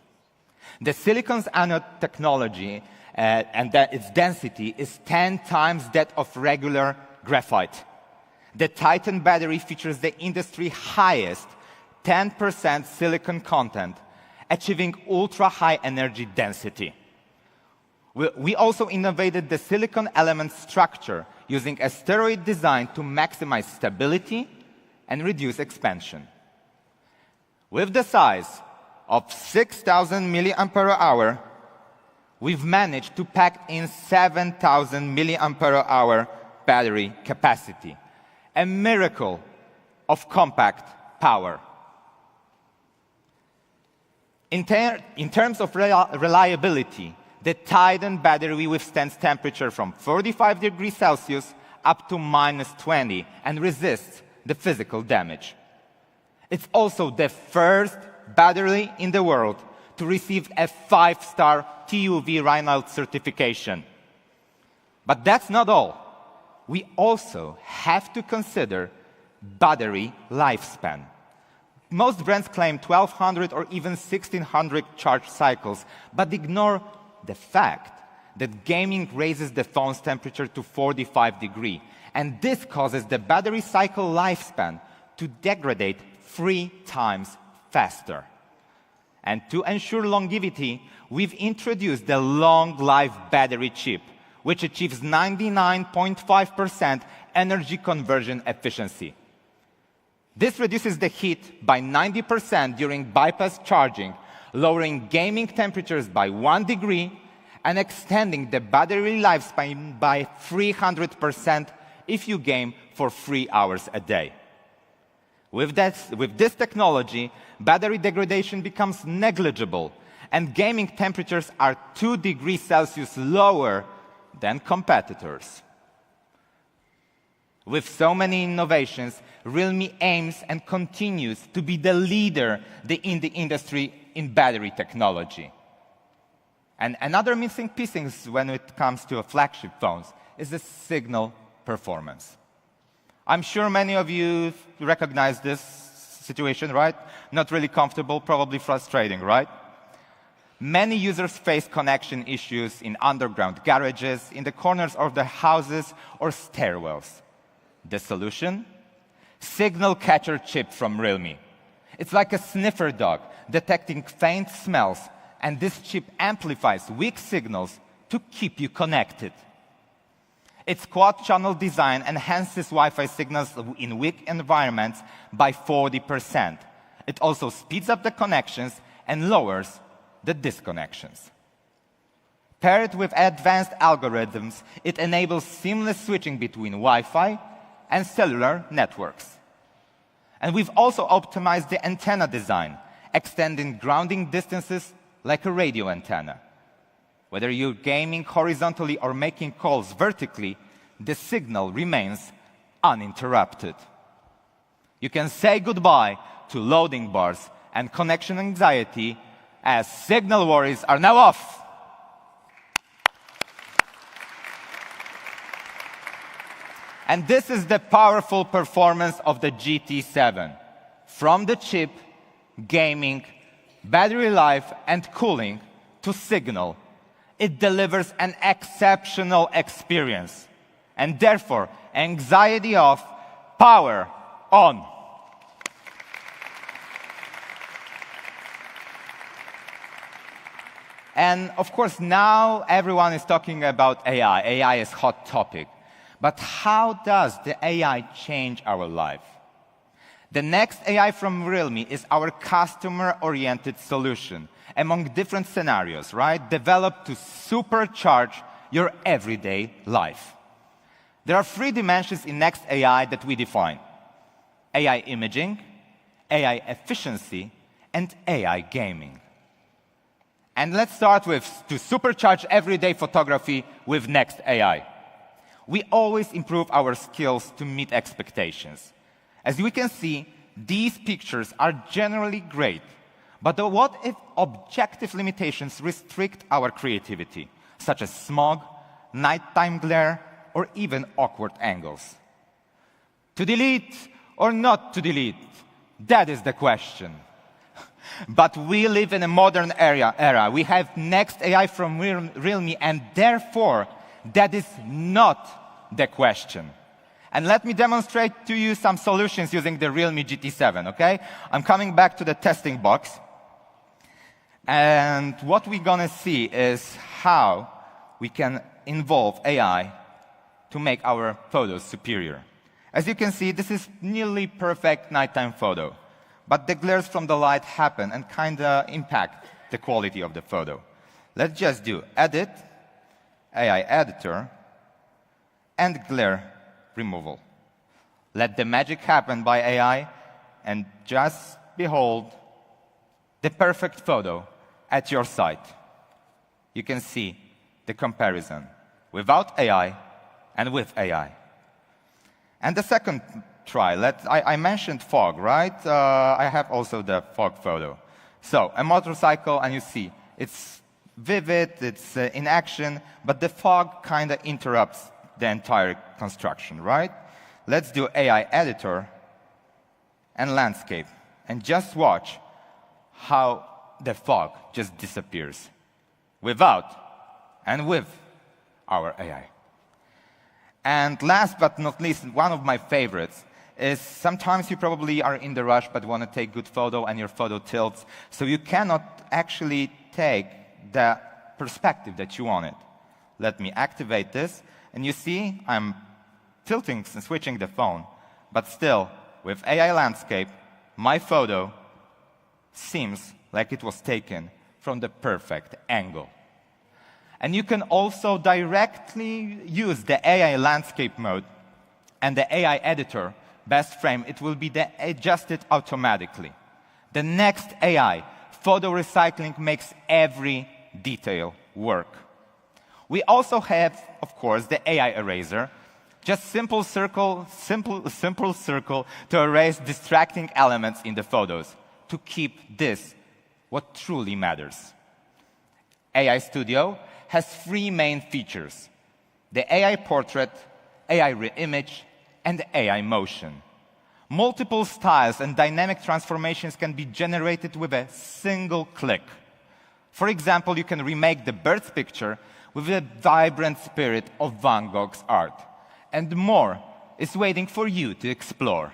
The silicon anode technology and its density is 10 times that of regular graphite. The Titan battery features the industry's highest 10% silicon content, achieving ultra-high energy density. We also innovated the silicon element structure using a steroid design to maximize stability and reduce expansion. With the size of 6,000 mAh, we've managed to pack in 7,000 milliampere-hour battery capacity, a miracle of compact power. In terms of reliability, the Titan battery withstands temperature from 45 degrees Celsius up to -20 and resists the physical damage. It's also the first battery in the world to receive a 5-star TÜV Rheinland certification. But that's not all. We also have to consider battery lifespan. Most brands claim 1,200 or even 1,600 charge cycles, but ignore the fact that gaming raises the phone's temperature to 45 degrees, and this causes the battery cycle lifespan to degrade 3 times faster. And to ensure longevity, we've introduced the long-life battery chip, which achieves 99.5% energy conversion efficiency. This reduces the heat by 90% during bypass charging, lowering gaming temperatures by 1 degree and extending the battery lifespan by 300% if you game for 3 hours a day. With this technology, battery degradation becomes negligible, and gaming temperatures are 2 degrees Celsius lower than competitors. With so many innovations, realme aims and continues to be the leader in the industry in battery technology. And another missing piece when it comes to flagship phones is the signal performance. I'm sure many of you recognize this situation, right? Not really comfortable, probably frustrating, right? Many users face connection issues in underground garages, in the corners of their houses, or stairwells. The solution? Signal catcher chip from realme. It's like a sniffer dog detecting faint smells, and this chip amplifies weak signals to keep you connected. Its quad-channel design enhances Wi-Fi signals in weak environments by 40%. It also speeds up the connections and lowers the disconnections. Paired with advanced algorithms, it enables seamless switching between Wi-Fi and cellular networks. And we've also optimized the antenna design, extending grounding distances like a radio antenna. Whether you're gaming horizontally or making calls vertically, the signal remains uninterrupted. You can say goodbye to loading bars and connection anxiety, as signal worries are now off. And this is the powerful performance of the GT7. From the chip, gaming, battery life, and cooling to signal, it delivers an exceptional experience. And therefore, anxiety off, power on. And of course, now everyone is talking about AI. AI is a hot topic. But how does the AI change our life? The next AI from realme is our customer-oriented solution among different scenarios, right? Developed to supercharge your everyday life. There are 3 dimensions in next AI that we define: AI imaging, AI efficiency, and AI gaming. And let's start with to supercharge everyday photography with next AI. We always improve our skills to meet expectations. As we can see, these pictures are generally great, but what if objective limitations restrict our creativity, such as smog, nighttime glare, or even awkward angles? To delete or not to delete? That is the question. But we live in a modern era. We have next AI from realme, and therefore, that is not the question. And let me demonstrate to you some solutions using the realme GT7, okay? I'm coming back to the testing box. And what we're gonna see is how we can involve AI to make our photos superior. As you can see, this is nearly perfect nighttime photo. But the glares from the light happen and kinda impact the quality of the photo. Let's just do Edit, AI Editor, and Glare Removal. Let the magic happen by AI, and just behold the perfect photo at your site. You can see the comparison without AI and with AI. And the second try, I mentioned fog, right? I have also the fog photo. So a motorcycle, and you see it's vivid, it's in action, but the fog kind of interrupts the entire construction, right? Let's do AI Editor and Landscape, and just watch how the fog just disappears without and with our AI. And last but not least, one of my favorites is sometimes you probably are in the rush but want to take good photo and your photo tilts, so you cannot actually take the perspective that you wanted. Let me activate this, and you see I'm tilting and switching the phone, but still, with AI Landscape, my photo seems like it was taken from the perfect angle. And you can also directly use the AI Landscape mode and the AI Editor best frame. It will be adjusted automatically. The next AI, photo recycling, makes every detail work. We also have, of course, the AI Eraser. Just simple circle to erase distracting elements in the photos, to keep this what truly matters. AI Studio has 3 main features: the AI Portrait, AI Reimage, and AI Motion. Multiple styles and dynamic transformations can be generated with a single click. For example, you can remake the bird's picture with the vibrant spirit of Van Gogh's art. And more is waiting for you to explore.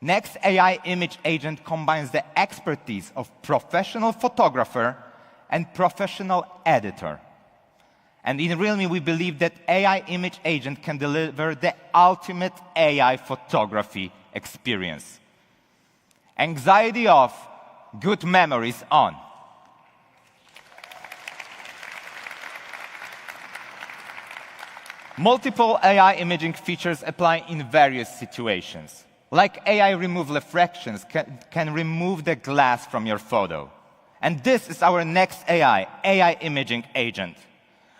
Next, AI Image Agent combines the expertise of professional photographer and professional editor. And in realme, we believe that AI Image Agent can deliver the ultimate AI photography experience. Anxiety off, good memories on. Multiple AI imaging features apply in various situations. Like AI Remove Reflections can remove the glass from your photo. And this is our next AI Imaging Agent.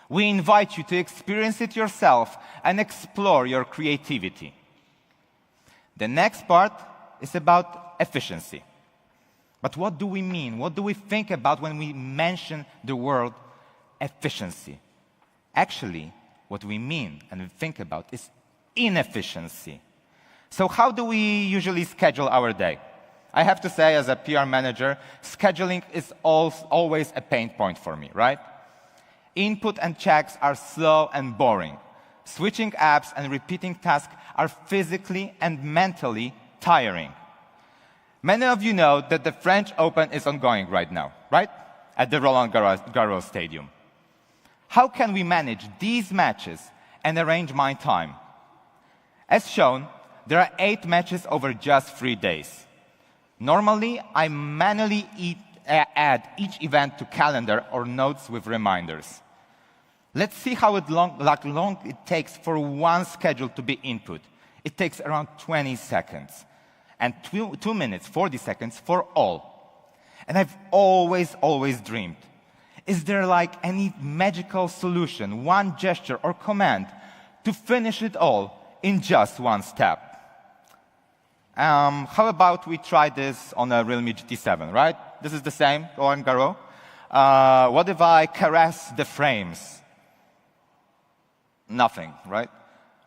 We invite you to experience it yourself and explore your creativity. The next part is about efficiency. But what do we mean? What do we think about when we mention the word efficiency? Actually, what we mean and think about is inefficiency. So how do we usually schedule our day? I have to say, as a PR manager, scheduling is always a pain point for me, right? Input and checks are slow and boring. Switching apps and repeating tasks are physically and mentally tiring. Many of you know that the French Open is ongoing right now, right? At the Roland Garros Stadium. How can we manage these matches and arrange my time? As shown, there are 8 matches over just 3 days. Normally, I manually add each event to calendar or notes with reminders. Let's see how long it takes for one schedule to be input. It takes around 20 seconds. And 2 minutes, 40 seconds for all. And I've always dreamed, is there like any magical solution, one gesture or command to finish it all in just one step? How about we try this on a realme GT7, right? This is the same, Roland Garros. What if I caress the frames? Nothing, right?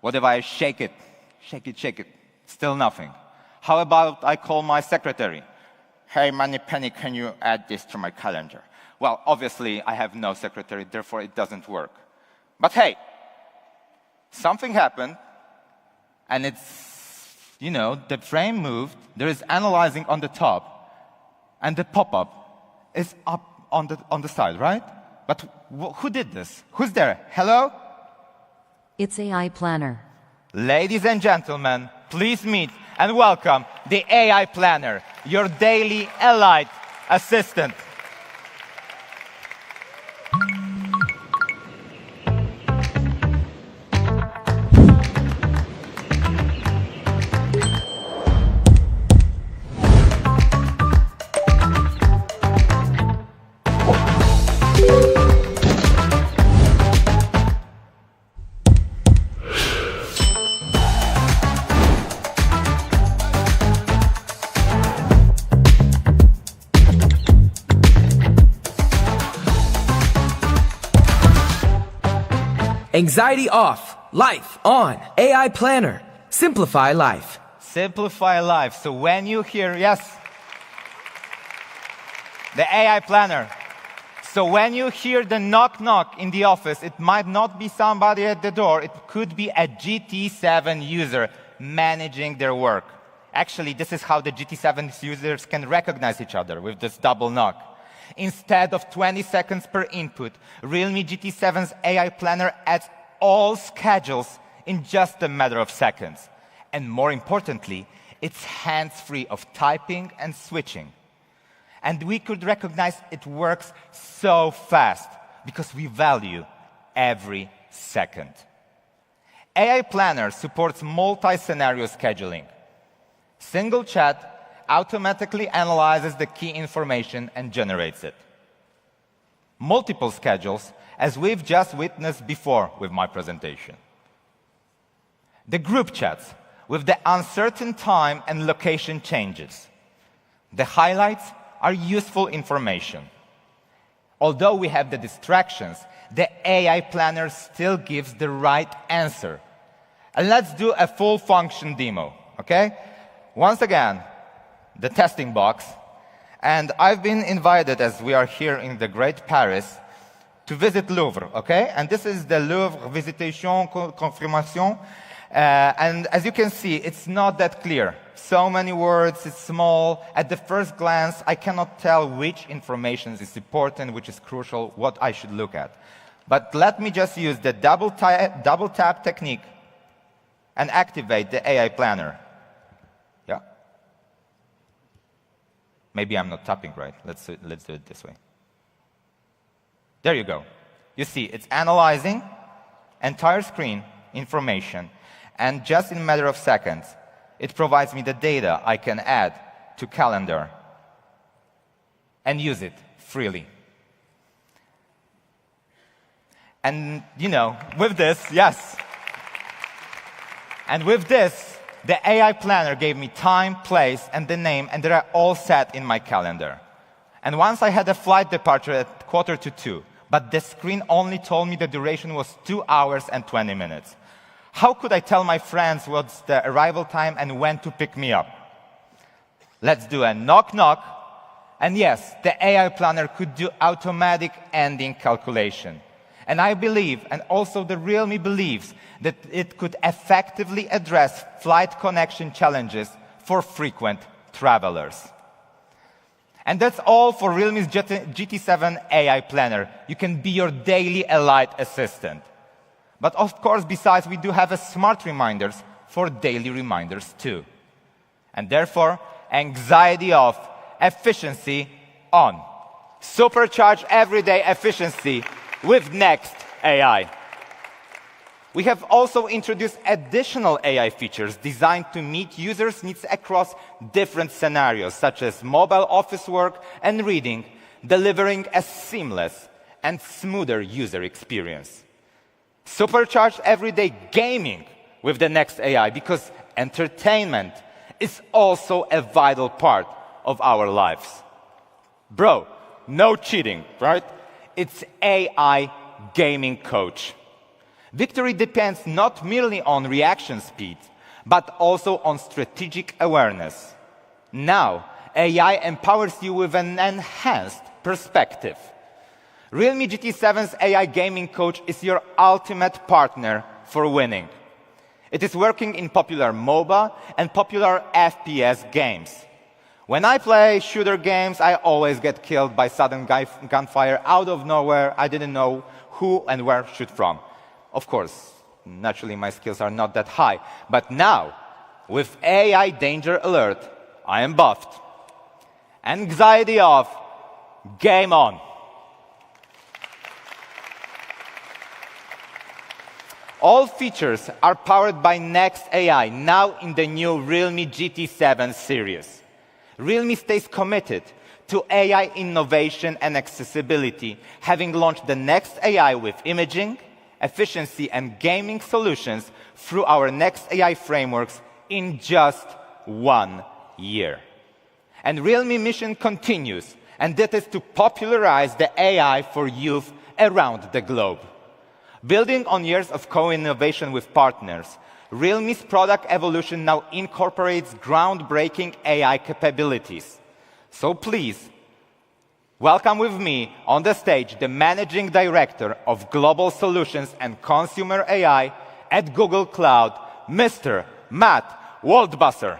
What if I shake it? Shake it. Still nothing. How about I call my secretary? Hey, Moneypenny, can you add this to my calendar? Well, obviously, I have no secretary, therefore it doesn't work. But hey, something happened, and it's, the frame moved, there is analyzing on the top, and the pop-up is up on the side, right? But who did this? Who's there? Hello? It's AI Planner. Ladies and gentlemen, please meet and welcome the AI Planner, your daily elite assistant. Anxiety off, life on. AI Planner. Simplify life. Simplify life. So when you hear, yes, the AI Planner. So when you hear the knock knock in the office, it might not be somebody at the door. It could be a GT7 user managing their work. Actually, this is how the GT7 users can recognize each other with this double knock. Instead of 20 seconds per input, realme GT7's AI Planner adds all schedules in just a matter of seconds. And more importantly, it's hands-free of typing and switching. And we could recognize it works so fast because we value every second. AI Planner supports multi-scenario scheduling. Single chat automatically analyzes the key information and generates it. Multiple schedules, as we've just witnessed before with my presentation. The group chats, with the uncertain time and location changes. The highlights are useful information. Although we have the distractions, the AI Planner still gives the right answer. And let's do a full function demo, okay? Once again, the testing box. And I've been invited, as we are here in the great Paris, to visit Louvre, okay? And this is the Louvre Visitation Confirmation. And as you can see, it's not that clear. So many words, it's small. At the first glance, I cannot tell which information is important, which is crucial, what I should look at. But let me just use the double tap technique and activate the AI Planner. Yeah. Maybe I'm not tapping right. Let's do it this way. There you go. You see, it's analyzing entire screen information, and just in a matter of seconds, it provides me the data I can add to calendar and use it freely. And, you know, with this, yes. And with this, the AI Planner gave me time, place, and the name, and they're all set in my calendar. And once I had a flight departure at 1:45, but the screen only told me the duration was 2 hours and 20 minutes. How could I tell my friends what's the arrival time and when to pick me up? Let's do a knock-knock. And yes, the AI Planner could do automatic ending calculation. And I believe, and also the realme believes, that it could effectively address flight connection challenges for frequent travelers. And that's all for realme's GT7 AI Planner. You can be your daily Elite assistant. But of course, besides, we do have a smart reminders for daily reminders too. And therefore, anxiety off, efficiency on. Supercharge everyday efficiency with Next AI. We have also introduced additional AI features designed to meet users' needs across different scenarios, such as mobile office work and reading, delivering a seamless and smoother user experience. Supercharge everyday gaming with the Next AI, because entertainment is also a vital part of our lives. Bro, no cheating, right? It's AI Gaming Coach. Victory depends not merely on reaction speed, but also on strategic awareness. Now, AI empowers you with an enhanced perspective. Realme GT7's AI Gaming Coach is your ultimate partner for winning. It is working in popular MOBA and popular FPS games. When I play shooter games, I always get killed by sudden gunfire out of nowhere. I didn't know who and where to shoot from. Of course, naturally, my skills are not that high. But now, with AI Danger Alert, I am buffed. Anxiety off, game on. All features are powered by Next AI, now in the new Realme GT7 series. Realme stays committed to AI innovation and accessibility, having launched the Next AI with imaging, efficiency, and gaming solutions through our Next AI frameworks in just 1 year. And Realme mission continues, and that is to popularize the AI for youth around the globe. Building on years of co-innovation with partners, realme's product evolution now incorporates groundbreaking AI capabilities. So please, welcome with me on the stage the Managing Director of Global Solutions and Consumer AI at Google Cloud, Mr. Matt Waldbusser.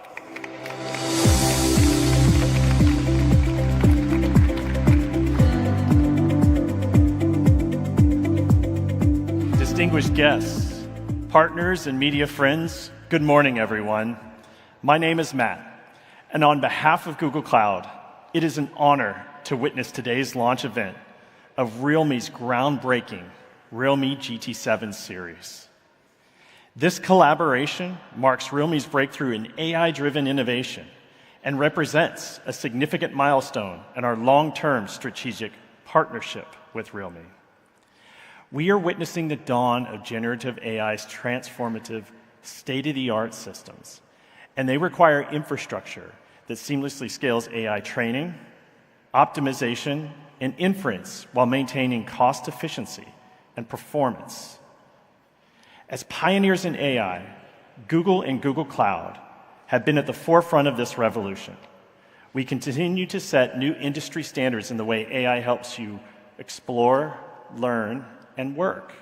Distinguished guests, partners, and media friends, good morning, everyone. My name is Matt, and on behalf of Google Cloud, it is an honor to witness today's launch event of realme's groundbreaking Realme GT7 series. This collaboration marks realme's breakthrough in AI-driven innovation and represents a significant milestone in our long-term strategic partnership with Realme. We are witnessing the dawn of generative AI's transformative, state-of-the-art systems, and they require infrastructure that seamlessly scales AI training, optimization, and inference while maintaining cost efficiency and performance. As pioneers in AI, Google and Google Cloud have been at the forefront of this revolution. We continue to set new industry standards in the way AI helps you explore, learn, and work.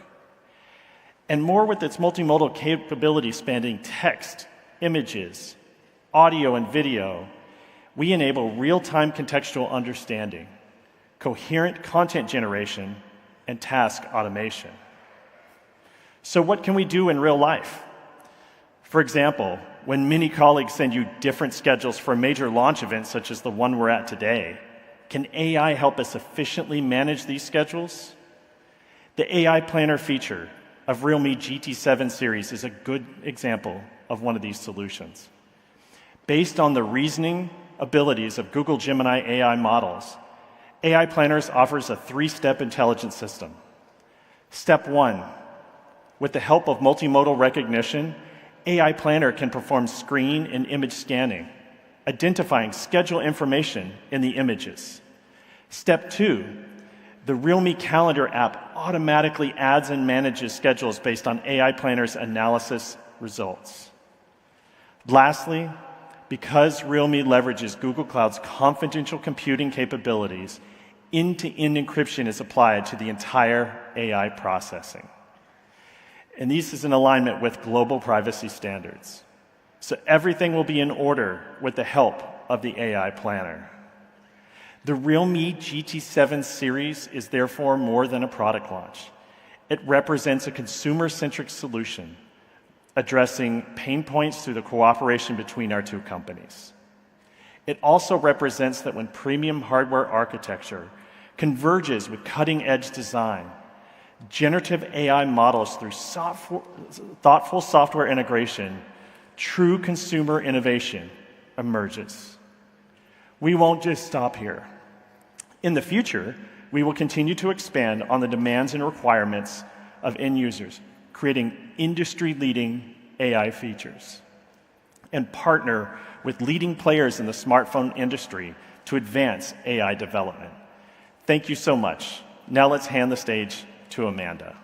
And more with its multimodal capability spanning text, images, audio, and video, we enable real-time contextual understanding, coherent content generation, and task automation. So what can we do in real life? For example, when many colleagues send you different schedules for major launch events such as the one we're at today, can AI help us efficiently manage these schedules? The AI Planner feature of Realme GT7 series is a good example of one of these solutions. Based on the reasoning abilities of Google Gemini AI models, AI Planners offers a three-step intelligence system. Step 1, with the help of multimodal recognition, AI Planner can perform screen and image scanning, identifying schedule information in the images. Step 2, the Realme Calendar app automatically adds and manages schedules based on AI Planner's analysis results. Lastly, because Realme leverages Google Cloud's confidential computing capabilities, end-to-end encryption is applied to the entire AI processing. And this is in alignment with global privacy standards. So everything will be in order with the help of the AI Planner. The Realme GT7 series is therefore more than a product launch. It represents a consumer-centric solution addressing pain points through the cooperation between our two companies. It also represents that when premium hardware architecture converges with cutting-edge design, generative AI models through thoughtful software integration, true consumer innovation emerges. We won't just stop here. In the future, we will continue to expand on the demands and requirements of end users, creating industry-leading AI features, and partner with leading players in the smartphone industry to advance AI development. Thank you so much. Now let's hand the stage to Amanda.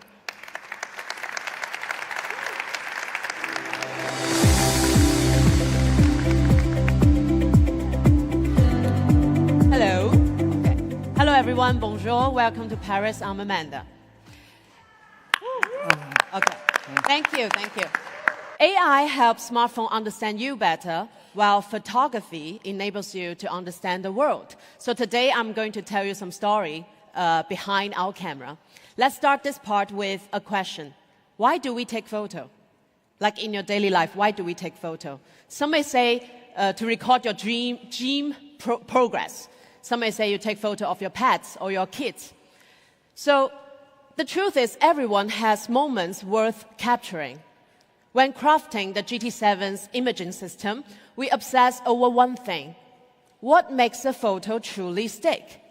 Hello. Okay. Hello, everyone. Bonjour. Welcome to Paris. I'm Amanda. Okay. Thank you. Thank you. AI helps smartphone understand you better, while photography enables you to understand the world. So today I'm going to tell you some story behind our camera. Let's start this part with a question. Why do we take photo? Like in your daily life, why do we take photo? Some may say to record your gym progress. Some may say you take photo of your pets or your kids. So the truth is everyone has moments worth capturing. When crafting the GT7's imaging system, we obsess over one thing. What makes a photo truly stick?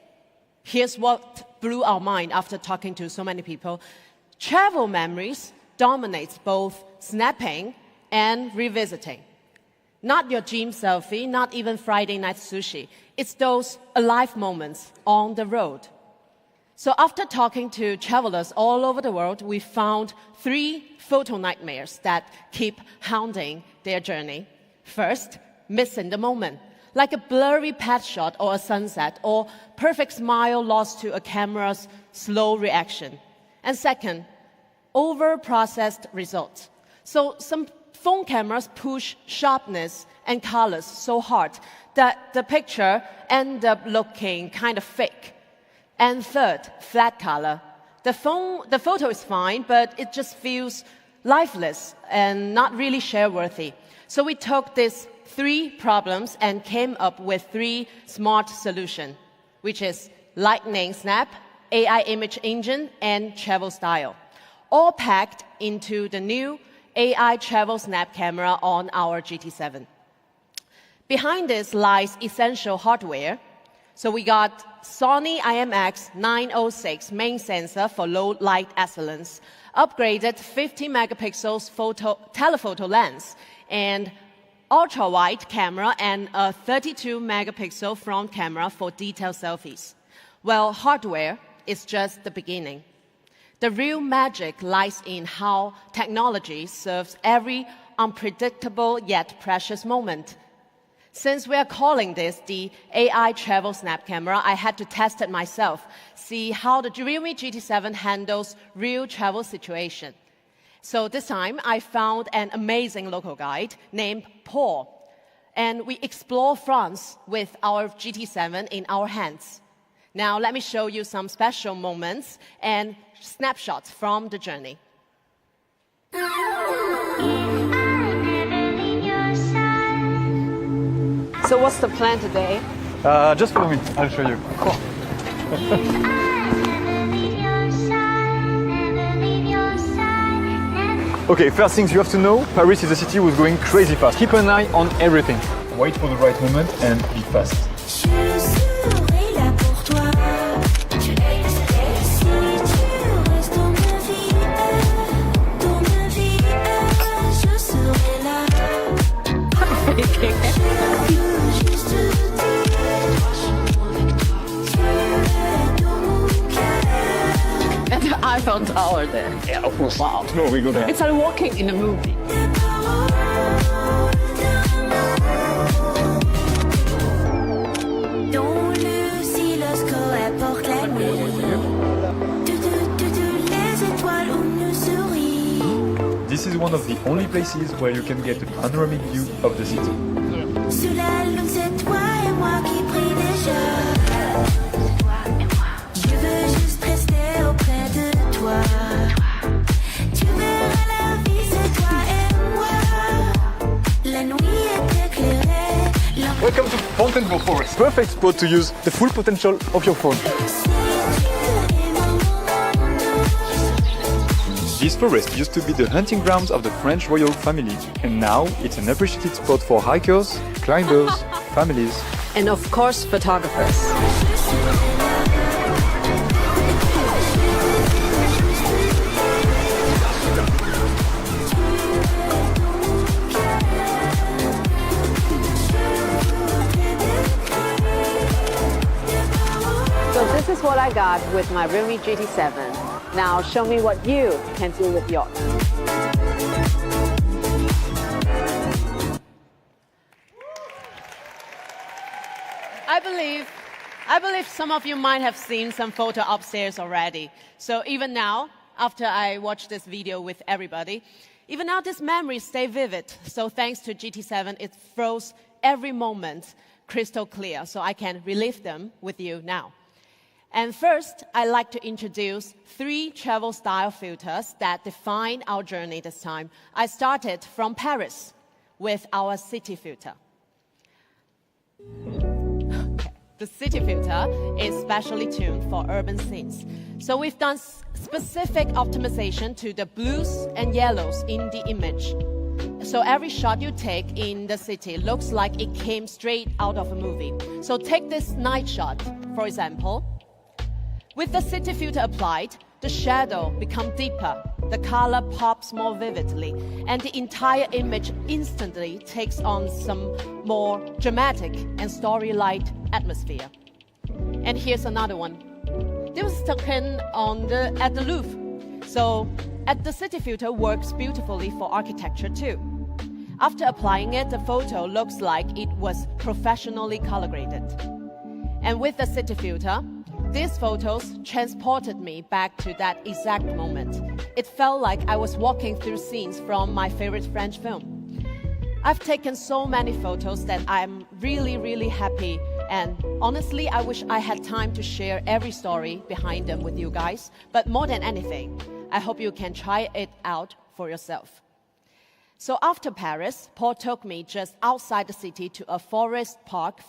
Here's what blew our mind after talking to so many people. Travel memories dominates both snapping and revisiting. Not your gym selfie, not even Friday night sushi. It's those alive moments on the road. So after talking to travelers all over the world, we found 3 photo nightmares that keep hounding their journey. First, missing the moment, like a blurry pet shot or a sunset, or perfect smile lost to a camera's slow reaction. And second, over-processed results. So some phone cameras push sharpness and colors so hard that the picture ends up looking kind of fake. And third, flat color. The photo is fine, but it just feels lifeless and not really share-worthy. So we took these 3 problems and came up with 3 smart solutions, which is lightning snap, AI image engine, and travel style, all packed into the new AI travel snap camera on our GT7. Behind this lies essential hardware. So we got Sony IMX906 main sensor for low light excellence, upgraded 50 megapixels telephoto lens, and ultra-wide camera and a 32 megapixel front camera for detailed selfies. Well, hardware is just the beginning. The real magic lies in how technology serves every unpredictable yet precious moment. Since we are calling this the AI travel snap camera, I had to test it myself, see how the realme GT7 handles real travel situation. So this time, I found an amazing local guide named Paul, and we explore France with our GT7 in our hands. Now, let me show you some special moments and snapshots from the journey. So what's the plan today? Just follow me, I'll show you. Cool. Okay, first things you have to know, Paris is a city who's going crazy fast. Keep an eye on everything. Wait for the right moment and be fast. At the Eiffel Tower there. Yeah, of course. Wow. No, we go there. It's like walking in a movie. This is one of the only places where you can get a panoramic view of the city. Sous la lune, c'est toi et moi qui brille déjà. Je veux juste rester auprès de toi. Tu verras la vie, c'est toi et moi. La nuit est éclairée. Welcome to Fontainebleau Forest. Perfect spot to use the full potential of your phone. This forest used to be the hunting grounds of the French royal family, and now it's an appreciated spot for hikers, climbers, families, and of course, photographers. So this is what I got with my realme GT7. Now show me what you can do with yours. I believe some of you might have seen some photo upstairs already. So even now, after I watch this video with everybody, even now these memories stay vivid. So thanks to GT7, it froze every moment crystal clear, so I can relive them with you now. And first, I'd like to introduce 3 travel style filters that define our journey this time. I started from Paris with our city filter. The city filter is specially tuned for urban scenes. So we've done specific optimization to the blues and yellows in the image. So every shot you take in the city looks like it came straight out of a movie. So take this night shot, for example. With the city filter applied, the shadow becomes deeper, the color pops more vividly, and the entire image instantly takes on some more dramatic and story-like atmosphere. And here's another one. This was taken at the Louvre. So the city filter works beautifully for architecture too. After applying it, the photo looks like it was professionally color graded. And with the city filter, these photos transported me back to that exact moment. It felt like I was walking through scenes from my favorite French film. I've taken so many photos that I'm really, really happy. And honestly, I wish I had time to share every story behind them with you guys. But more than anything, I hope you can try it out for yourself. So after Paris, Paul took me just outside the city to a forest park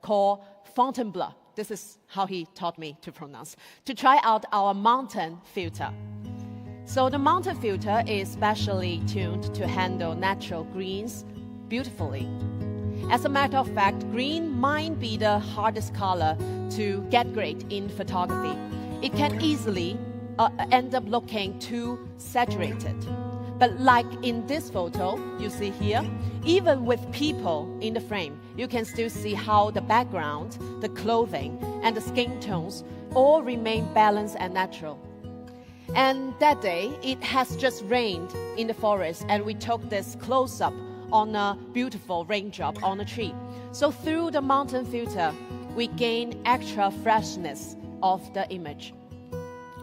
called Fontainebleau. This is how he taught me to pronounce, to try out our mountain filter. So the mountain filter is specially tuned to handle natural greens beautifully. As a matter of fact, green might be the hardest color to get great in photography. It can easily end up looking too saturated. But like in this photo you see here, even with people in the frame, you can still see how the background, the clothing, and the skin tones all remain balanced and natural. And that day, it has just rained in the forest, and we took this close-up on a beautiful raindrop on a tree. So through the mountain filter, we gain extra freshness of the image.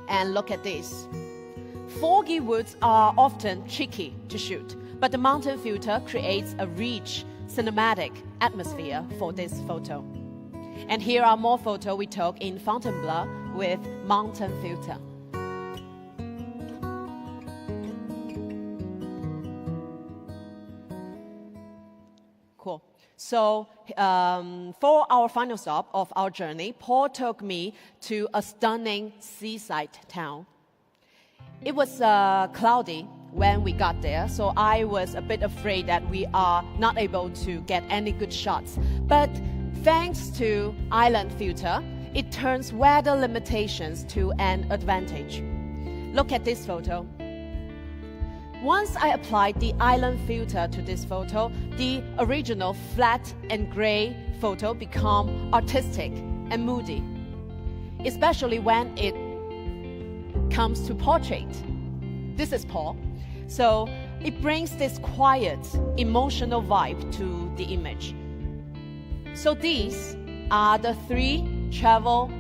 And look at this. Foggy woods are often tricky to shoot, but the mountain filter creates a rich cinematic atmosphere for this photo. And here are more photos we took in Fontainebleau with mountain filter. Cool. So for our final stop of our journey, Paul took me to a stunning seaside town. It was cloudy when we got there, so I was a bit afraid that we are not able to get any good shots. But thanks to Island Filter, it turns weather limitations to an advantage. Look at this photo. Once I applied the Island Filter to this photo, the original flat and gray photo become artistic and moody, especially when it comes to portrait. This is Paul. So it brings this quiet, emotional vibe to the image. So these are the 3 travel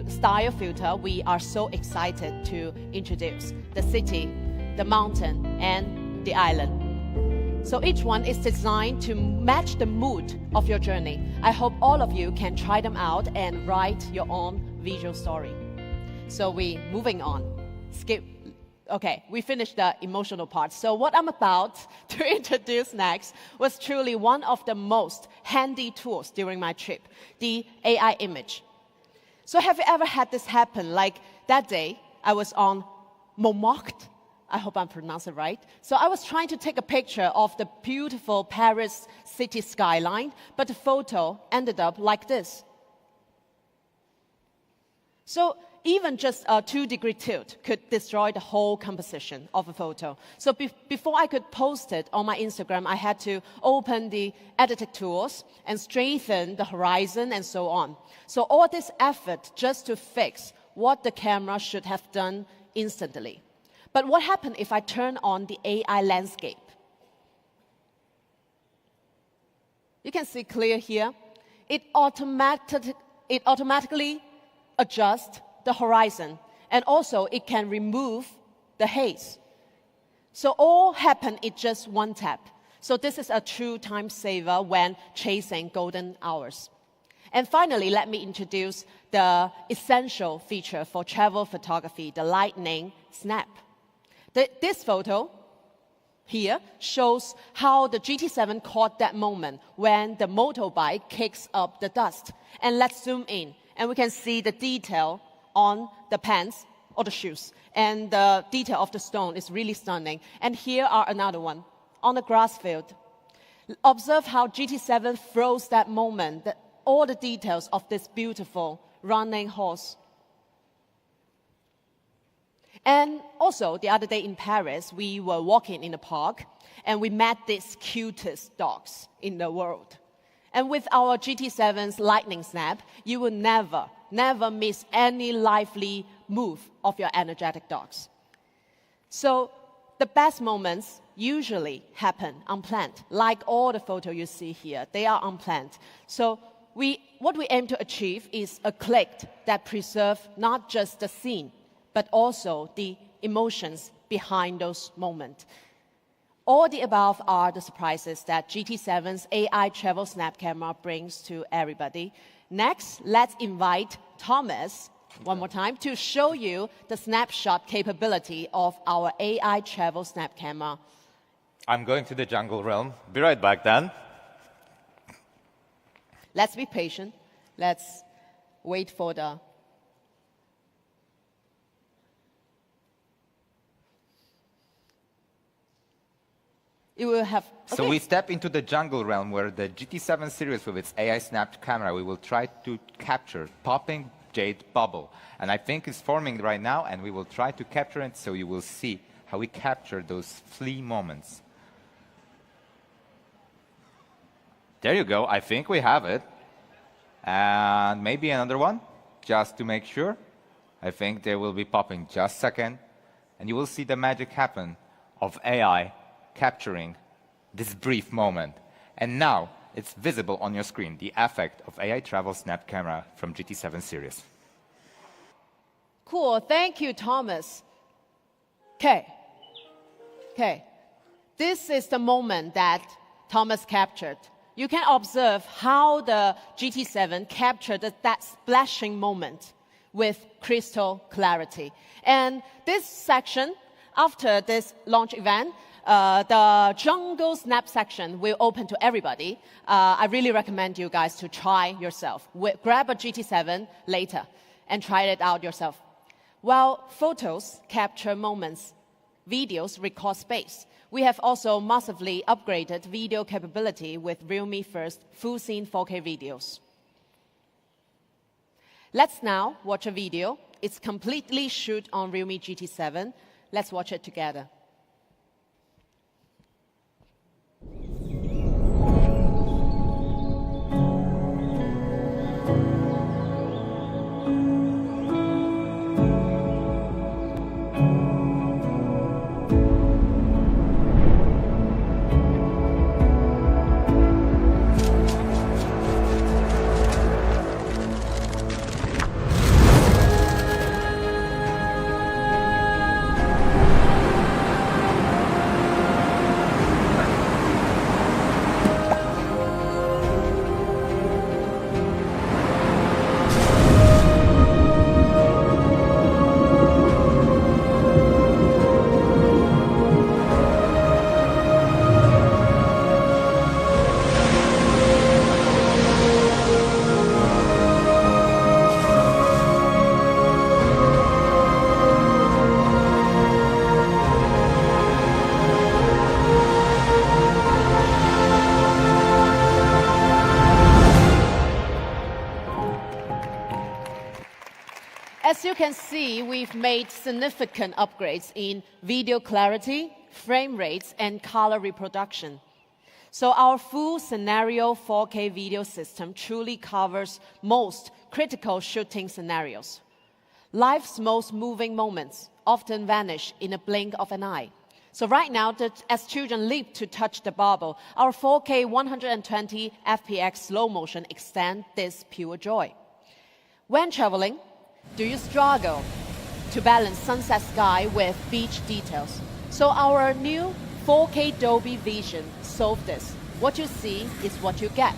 style filter we are so excited to introduce: the city, the mountain, and the island. So each one is designed to match the mood of your journey. I hope all of you can try them out and write your own visual story. So we moving on. Okay, we finished the emotional part. So what I'm about to introduce next was truly one of the most handy tools during my trip, the AI image. So have you ever had this happen? Like that day, I was on Montmartre. I hope I'm pronouncing it right. So I was trying to take a picture of the beautiful Paris city skyline, but the photo ended up like this. So even just a 2-degree tilt could destroy the whole composition of a photo. So before I could post it on my Instagram, I had to open the editing tools and straighten the horizon and so on. So all this effort just to fix what the camera should have done instantly. But what happened if I turn on the AI landscape? You can see clear here. It automatically adjusts the horizon, and also it can remove the haze. So all happened in just one tap. So this is a true time saver when chasing golden hours. And finally, let me introduce the essential feature for travel photography, the lightning snap. This photo here shows how the GT7 caught that moment when the motorbike kicks up the dust. And let's zoom in, and we can see the detail on the pants or the shoes. And the detail of the stone is really stunning. And here are another one on the grass field. Observe how GT7 froze that moment, all the details of this beautiful running horse. And also, the other day in Paris, we were walking in the park, and we met these cutest dogs in the world. And with our GT7's lightning snap, you will never Never miss any lively move of your energetic dogs. So the best moments usually happen unplanned. Like all the photos you see here, they are unplanned. So what we aim to achieve is a click that preserves not just the scene, but also the emotions behind those moments. All the above are the surprises that GT7's AI travel snap camera brings to everybody. Next, let's invite Thomas, one more time, to show you the snapshot capability of our AI travel snap camera. I'm going to the jungle realm. Be right back then. Let's be patient. Let's wait for the... You will have... Okay. So we step into the jungle realm where the GT7 series with its AI snapped camera, we will try to capture popping jade bubble. And I think it's forming right now, and we will try to capture it so you will see how we capture those flea moments. There you go. I think we have it. And maybe another one, just to make sure. I think they will be popping just a second. And you will see the magic happen of AI capturing this brief moment. And now it's visible on your screen, the effect of AI Travel Snap Camera from GT7 series. Cool. Thank you, Thomas. Okay. This is the moment that Thomas captured. You can observe how the GT7 captured that splashing moment with crystal clarity. And this section, after this launch event, the jungle snap section will open to everybody. I really recommend you guys to try yourself. Grab a GT7 later and try it out yourself. While photos capture moments, videos record space. We have also massively upgraded video capability with realme first full scene 4K videos. Let's now watch a video. It's completely shot on realme GT7. Let's watch it together. As you can see, we've made significant upgrades in video clarity, frame rates, and color reproduction. So our full scenario 4K video system truly covers most critical shooting scenarios. Life's most moving moments often vanish in a blink of an eye. So right now, as children leap to touch the bubble, our 4K 120 FPX slow motion extend this pure joy. When traveling, do you struggle to balance sunset sky with beach details? So our new 4K Dolby Vision solves this. What you see is what you get.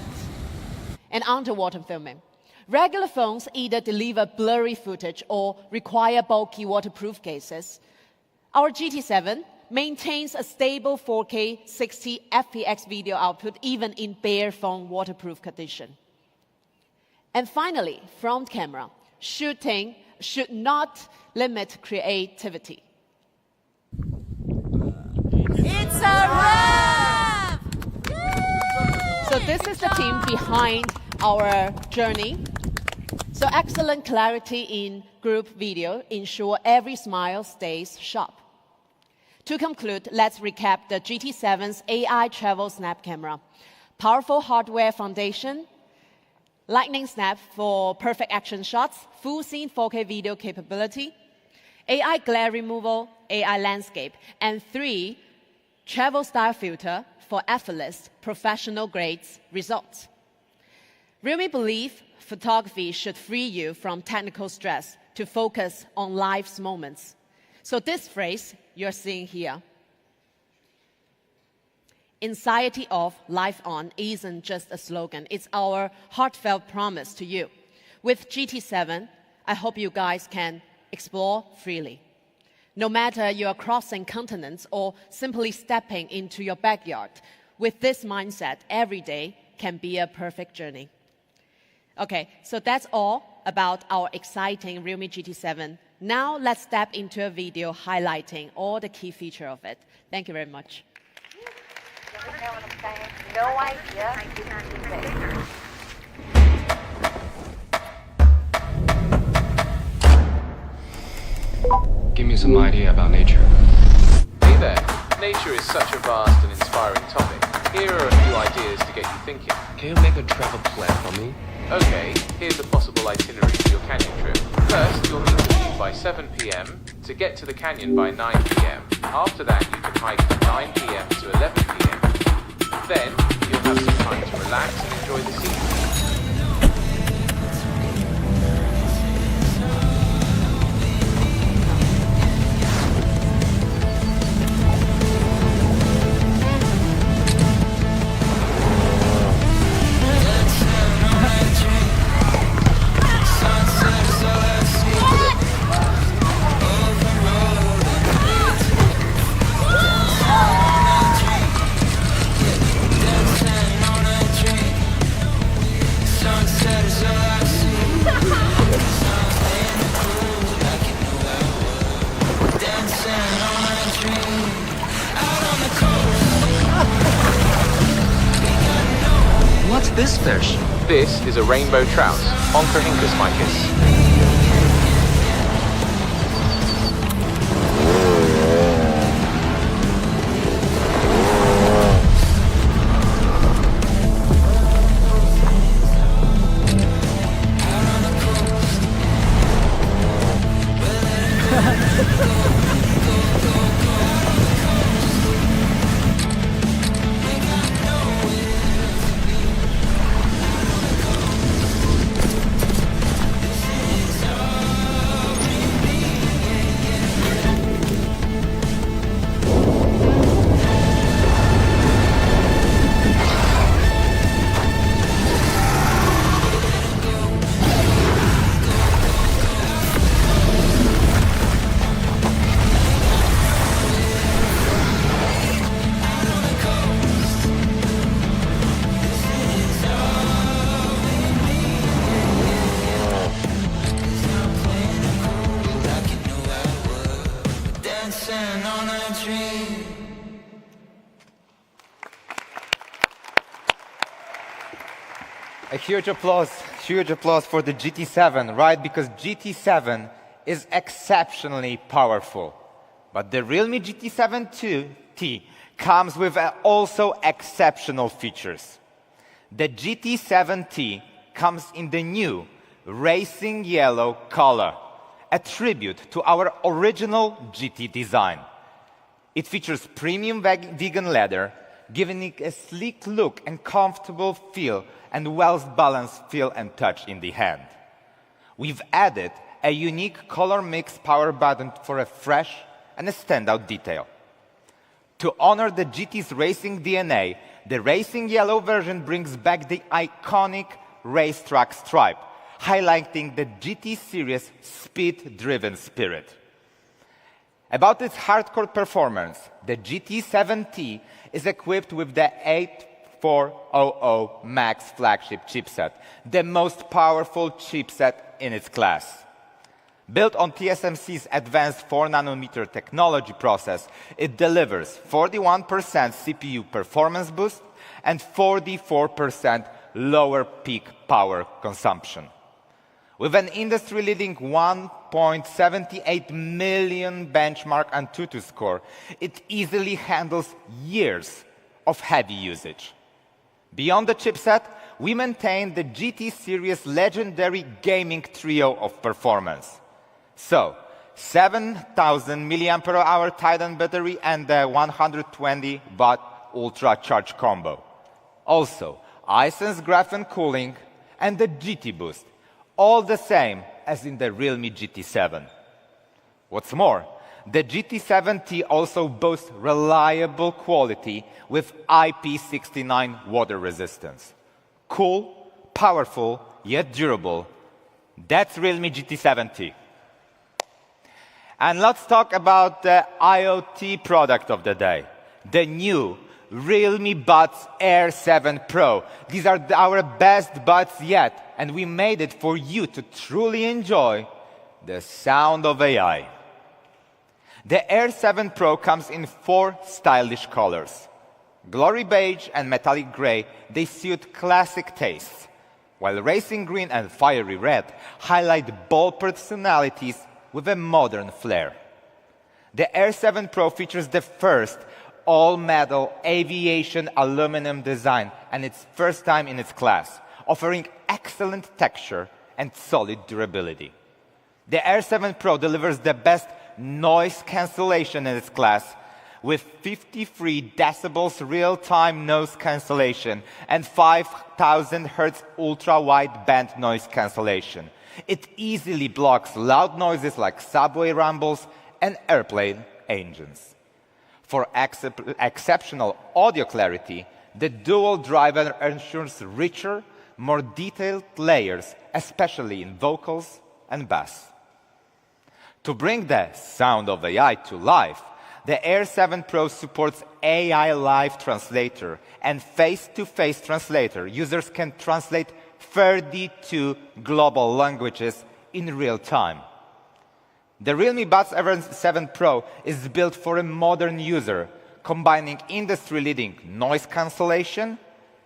And underwater filming. Regular phones either deliver blurry footage or require bulky waterproof cases. Our GT7 maintains a stable 4K 60 FPX video output even in bare phone waterproof condition. And finally, front camera. Shooting should not limit creativity. It's a wrap! So this is the team behind our journey. So excellent clarity in group video ensure every smile stays sharp. To conclude, let's recap the GT7's AI travel snap camera. Powerful hardware foundation, lightning snap for perfect action shots, full scene 4K video capability, AI glare removal, AI landscape, and 3 travel style filter for effortless, professional grades results. Realme believe photography should free you from technical stress to focus on life's moments. So this phrase you're seeing here, anxiety off, life on, isn't just a slogan. It's our heartfelt promise to you. With GT7, I hope you guys can explore freely. No matter you are crossing continents or simply stepping into your backyard, with this mindset, every day can be a perfect journey. Okay, so that's all about our exciting Realme GT7. Now let's step into a video highlighting all the key features of it. Thank you very much. No idea. I did not either. Give me some idea about nature. Hey there. Nature is such a vast and inspiring topic. Here are a few ideas to get you thinking. Can you make a travel plan for me? Okay, here's a possible itinerary for your canyon trip. First, you'll need to leave by 7 p.m. to get to the canyon by 9 p.m. After that, you can hike from 9 p.m. to 11 p.m. Then, you'll have some time to relax and enjoy the scenery. What's this fish? This is a rainbow trout, Oncorhynchus micus. A huge applause for the GT7, right? Because GT7 is exceptionally powerful. But the Realme GT7 T comes with also exceptional features. The GT7T comes in the new racing yellow color, a tribute to our original GT design. It features premium vegan leather, giving it a sleek look and comfortable feel and well-balanced feel and touch in the hand. We've added a unique color mix power button for a fresh and a standout detail. To honor the GT's racing DNA, the racing yellow version brings back the iconic racetrack stripe, highlighting the GT series' speed-driven spirit. About its hardcore performance, the GT7T is equipped with the 8400 Max flagship chipset, the most powerful chipset in its class. Built on TSMC's advanced 4nm technology process, it delivers 41% CPU performance boost and 44% lower peak power consumption. With an industry-leading 1.78 million benchmark Antutu score, it easily handles years of heavy usage. Beyond the chipset, we maintain the GT series legendary gaming trio of performance. So, 7,000 mAh Titan battery and the 120 watt ultra charge combo. Also, iSense graphene cooling and the GT boost, all the same as in the realme GT7. What's more, the GT7T also boasts reliable quality with IP69 water resistance. Cool, powerful, yet durable. That's realme GT7T. And let's talk about the IoT product of the day, the new Realme Buds Air 7 Pro. These are our best buds yet, and we made it for you to truly enjoy the sound of AI. The Air 7 Pro comes in 4 stylish colors. Glory beige and metallic gray, they suit classic tastes, while racing green and fiery red highlight bold personalities with a modern flair. The Air 7 Pro features the first all-metal aviation aluminum design, and its first time in its class, offering excellent texture and solid durability. The Air 7 Pro delivers the best noise cancellation in its class, with 53 decibels real-time noise cancellation and 5,000 Hz ultra-wideband noise cancellation. It easily blocks loud noises like subway rumbles and airplane engines. For exceptional audio clarity, the dual driver ensures richer, more detailed layers, especially in vocals and bass. To bring the sound of AI to life, the Air 7 Pro supports AI Live Translator and face-to-face translator. Users can translate 32 global languages in real time. The Realme Buds Air 7 Pro is built for a modern user, combining industry-leading noise cancellation,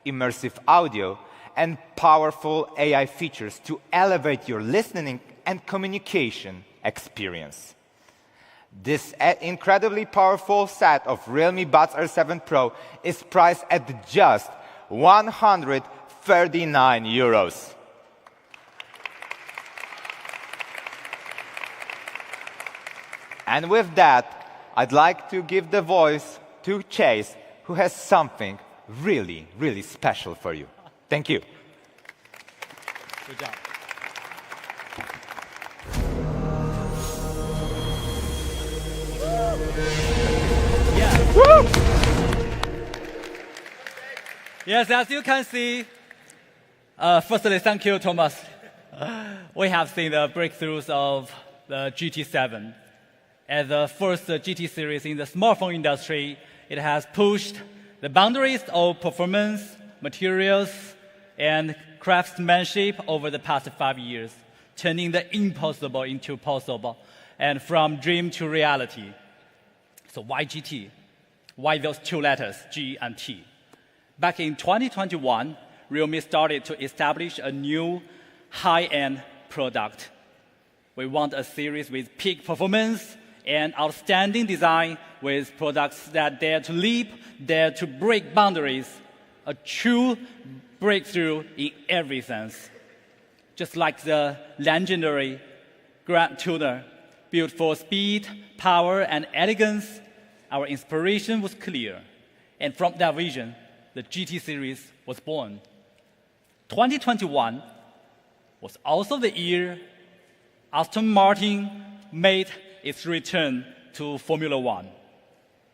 immersive audio, and powerful AI features to elevate your listening and communication experience. This incredibly powerful set of Realme Buds Air 7 Pro is priced at just 139 euros. And with that, I'd like to give the voice to Chase, who has something really, really special for you. Thank you. Good job. Yeah. Woo! Yes, as you can see, firstly, thank you, Thomas. We have seen the breakthroughs of the GT7. As the first GT series in the smartphone industry, it has pushed the boundaries of performance, materials, and craftsmanship over the past 5 years, turning the impossible into possible, and from dream to reality. So why GT? Why those 2 letters, G and T? Back in 2021, Realme started to establish a new high-end product. We want a series with peak performance and outstanding design, with products that dare to leap, dare to break boundaries, a true breakthrough in every sense. Just like the legendary Grand Tuner, built for speed, power, and elegance, our inspiration was clear. And from that vision, the GT series was born. 2021 was also the year Aston Martin made its return to Formula One.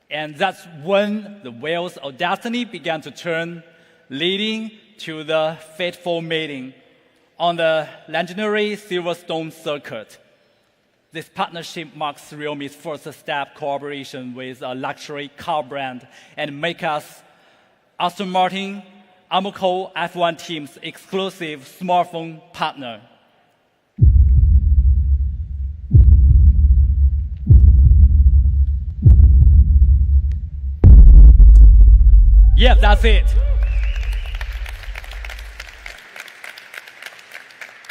And that's when the wheels of destiny began to turn, leading to the fateful meeting on the legendary Silverstone circuit. This partnership marks Realme's first step cooperation with a luxury car brand and make us Aston Martin, Amoco F1 team's exclusive smartphone partner. Yeah, that's it.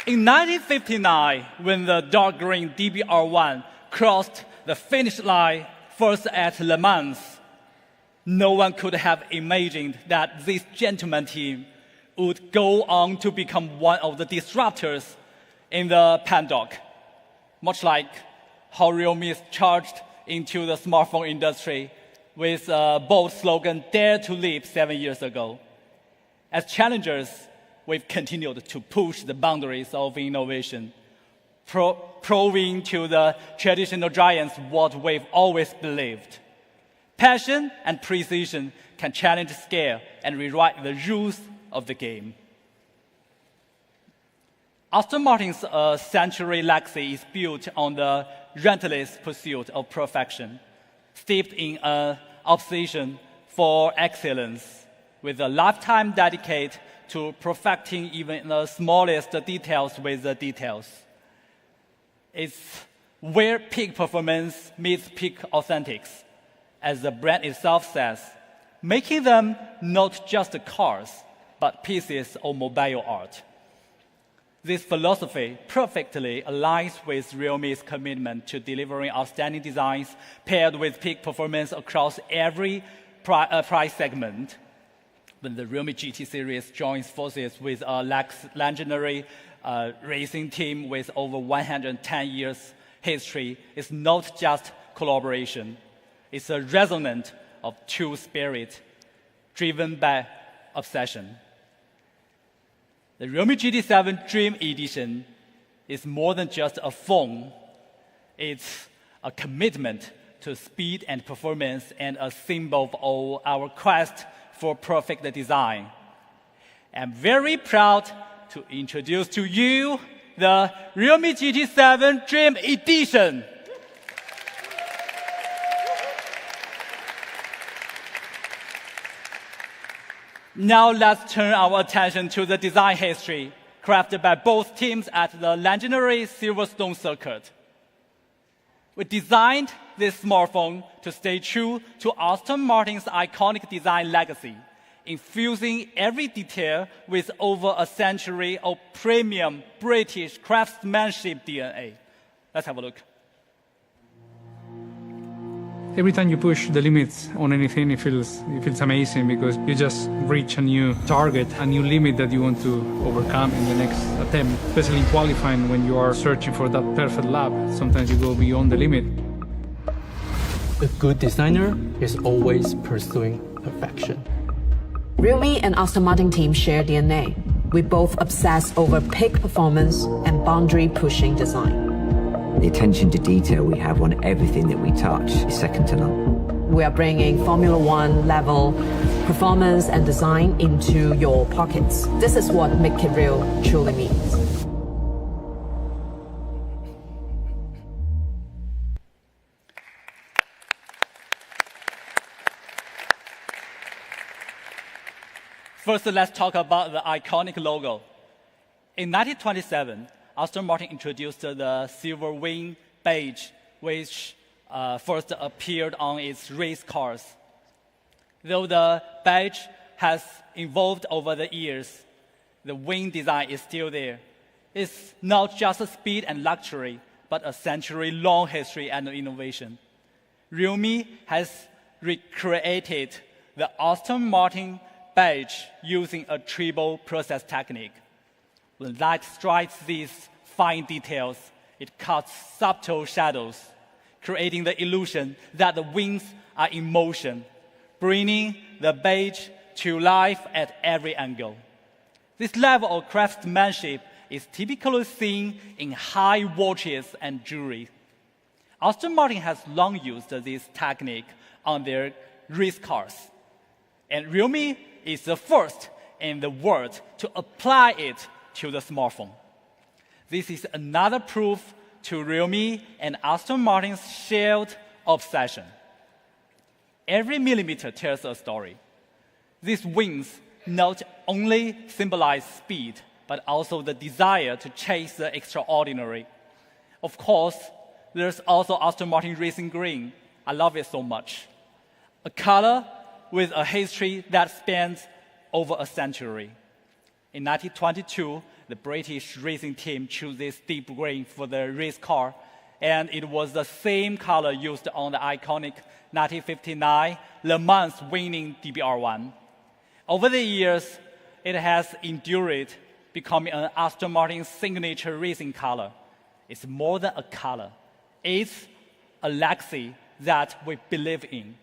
In 1959, when the dark green DBR1 crossed the finish line first at Le Mans, No one could have imagined that this gentleman team would go on to become one of the disruptors in the paddock, much like how realme is charged into the smartphone industry with a bold slogan, "Dare to Leap," 7 years ago. As challengers, we've continued to push the boundaries of innovation, proving to the traditional giants what we've always believed. Passion and precision can challenge scale and rewrite the rules of the game. Aston Martin's century legacy is built on the relentless pursuit of perfection, steeped in an obsession for excellence, with a lifetime dedicated to perfecting even the smallest details with the details. It's where peak performance meets peak authentics, as the brand itself says, making them not just cars, but pieces of mobile art. This philosophy perfectly aligns with realme's commitment to delivering outstanding designs paired with peak performance across every price segment. When the Realme GT series joins forces with a legendary racing team with over 110 years history, it's not just collaboration. It's a resonance of true spirit driven by obsession. The Realme GT7 Dream Edition is more than just a phone. It's a commitment to speed and performance and a symbol of our quest for perfect design. I'm very proud to introduce to you the Realme GT7 Dream Edition. Now let's turn our attention to the design history crafted by both teams at the legendary Silverstone circuit. We designed this smartphone to stay true to Aston Martin's iconic design legacy, infusing every detail with over a century of premium British craftsmanship DNA. Let's have a look. Every time you push the limits on anything, it feels amazing because you just reach a new target, a new limit that you want to overcome in the next attempt. Especially in qualifying, when you are searching for that perfect lap, sometimes you go beyond the limit. A good designer is always pursuing perfection. Realme and Aston Martin team share DNA. We both obsess over peak performance and boundary-pushing design. The attention to detail we have on everything that we touch is second to none. We are bringing Formula One level performance and design into your pockets. This is what Make It Real truly means. First, let's talk about the iconic logo. In 1927, Aston Martin introduced the silver wing badge, which first appeared on its race cars. Though the badge has evolved over the years, the wing design is still there. It's not just a speed and luxury, but a century-long history and innovation. Realme has recreated the Aston Martin badge using a triple process technique. When light strikes these fine details, it cuts subtle shadows, creating the illusion that the wings are in motion, bringing the badge to life at every angle. This level of craftsmanship is typically seen in high watches and jewelry. Aston Martin has long used this technique on their race cars, and Realme is the first in the world to apply it to the smartphone. This is another proof to Realme and Aston Martin's shared obsession. Every millimeter tells a story. These wings not only symbolize speed, but also the desire to chase the extraordinary. Of course, there's also Aston Martin Racing Green. I love it so much. A color with a history that spans over a century. In 1922, the British racing team chose this deep green for the race car, and it was the same color used on the iconic 1959 Le Mans winning DBR1. Over the years, it has endured, becoming an Aston Martin signature racing color. It's more than a color. It's a legacy that we believe in.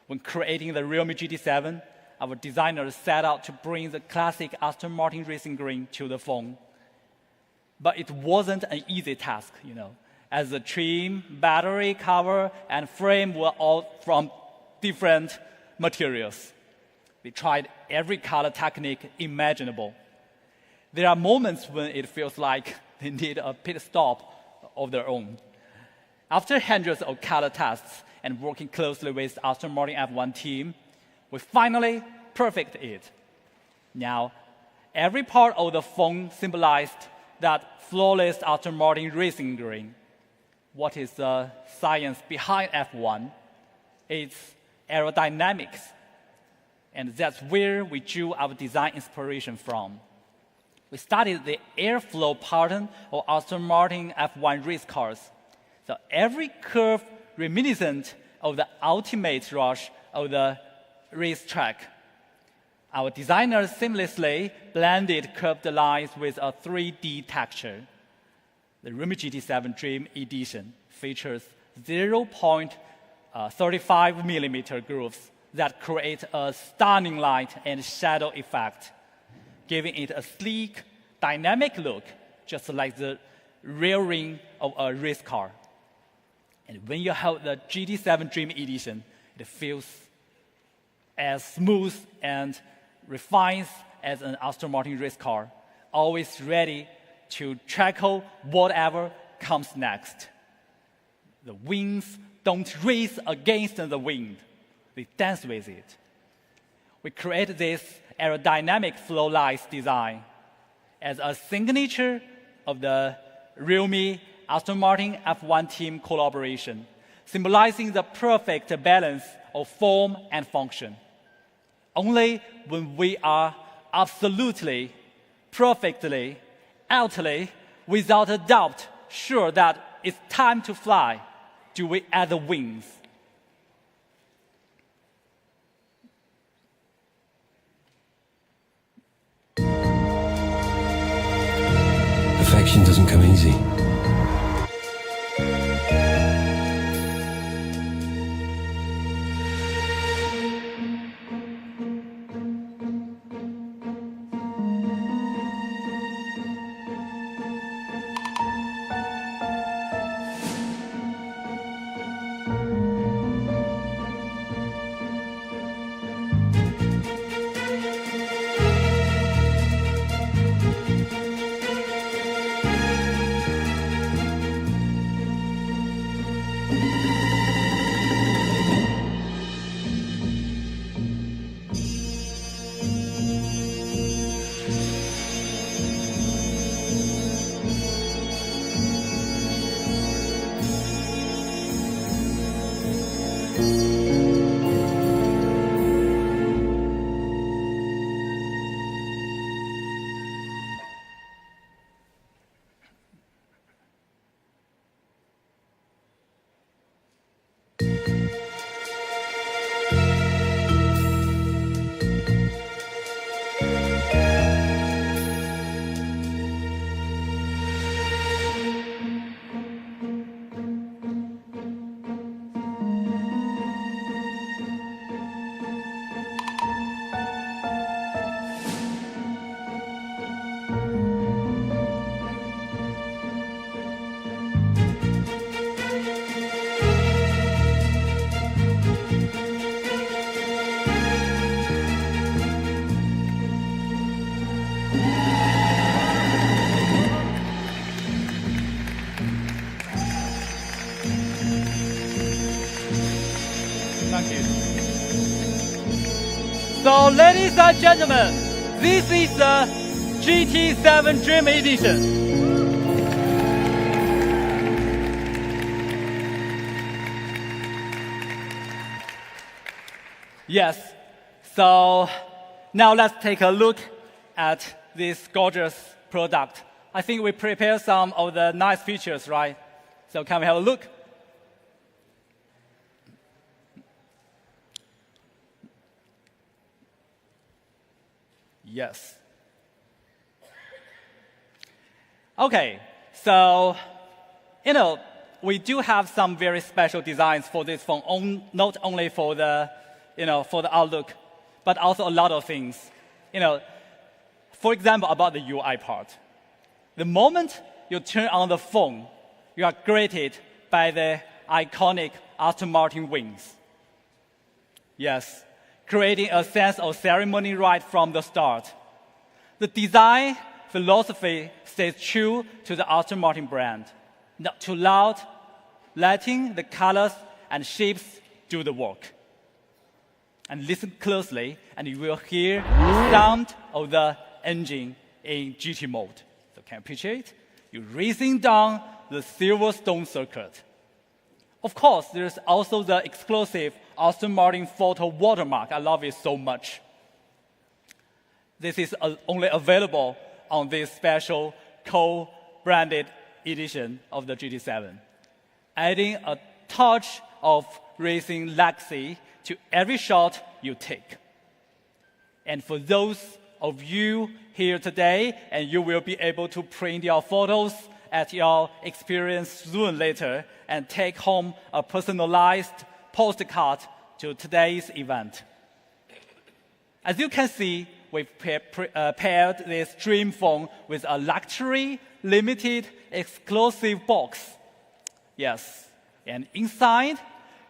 When creating the Realme GT7, our designers set out to bring the classic Aston Martin racing green to the phone. But it wasn't an easy task, as the trim, battery, cover, and frame were all from different materials. We tried every color technique imaginable. There are moments when it feels like they need a pit stop of their own. After hundreds of color tests and working closely with the Aston Martin F1 team, we finally perfected it. Now, every part of the phone symbolized that flawless Aston Martin racing green. What is the science behind F1? It's aerodynamics. And that's where we drew our design inspiration from. We studied the airflow pattern of Aston Martin F1 race cars. So every curve reminiscent of the ultimate rush of the racetrack. Our designers seamlessly blended curved lines with a 3D texture. The Realme GT7 Dream Edition features 0.35mm grooves that create a stunning light and shadow effect, giving it a sleek, dynamic look, just like the rear ring of a race car. And when you hold the GT7 Dream Edition, it feels as smooth and refined as an Aston Martin race car, always ready to tackle whatever comes next. The wings don't race against the wind. They dance with it. We created this aerodynamic flow lights design as a signature of the Realme Aston Martin F1 team collaboration, symbolizing the perfect balance of form and function. Only when we are absolutely, perfectly, utterly, without a doubt, sure that it's time to fly, do we add the wings. Perfection doesn't come easy. Thank you. So, ladies and gentlemen, this is the GT7 Dream Edition. Yes, so now let's take a look at this gorgeous product. I think we prepared some of the nice features, right? So can we have a look? Yes. Okay, so, we do have some very special designs for this phone, not only for the, for the outlook, but also a lot of things. For example, about the UI part. The moment you turn on the phone, you are greeted by the iconic Aston Martin wings. Yes, creating a sense of ceremony right from the start. The design philosophy stays true to the Aston Martin brand. Not too loud, letting the colors and shapes do the work. And listen closely, and you will hear the sound of the engine in GT mode. So can you picture it? You're racing down the Silverstone circuit. Of course, there's also the exclusive Aston Martin photo watermark. I love it so much. This is only available on this special co-branded edition of the GT7, adding a touch of racing legacy to every shot you take. And for those of you here today, and you will be able to print your photos at your experience soon later and take home a personalized postcard to today's event. As you can see, we've paired this dream phone with a luxury, limited, exclusive box. Yes, and inside,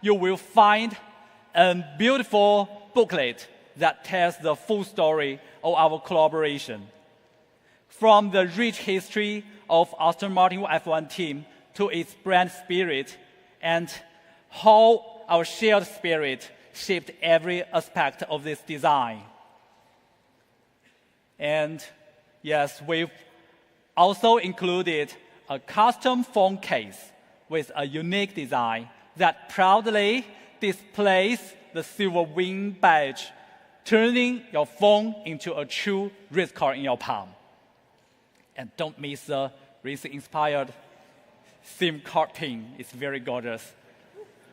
you will find a beautiful booklet that tells the full story of our collaboration. From the rich history of Aston Martin F1 team to its brand spirit and how our shared spirit shaped every aspect of this design. And yes, we've also included a custom phone case with a unique design that proudly displays the silver wing badge, turning your phone into a true race car in your palm. And don't miss the racing-inspired SIM card pin. It's very gorgeous.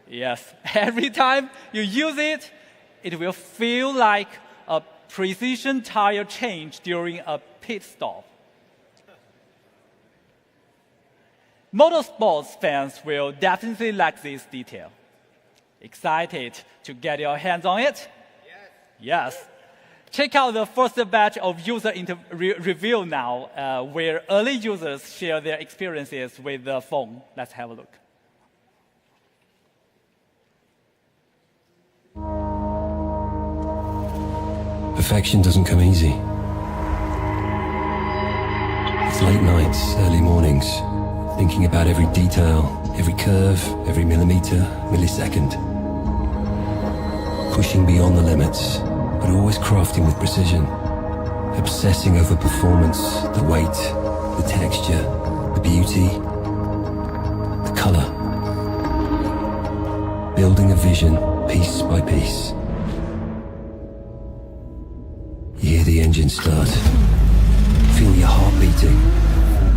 Yes, every time you use it, it will feel like a precision tire change during a pit stop. Motorsports fans will definitely like this detail. Excited to get your hands on it? Yes. Check out the first batch of user review now, where early users share their experiences with the phone. Let's have a look. Perfection doesn't come easy. It's late nights, early mornings, thinking about every detail, every curve, every millimeter, millisecond. Pushing beyond the limits, but always crafting with precision. Obsessing over performance, the weight, the texture, the beauty, the color. Building a vision piece by piece. You hear the engine start. Feel your heart beating.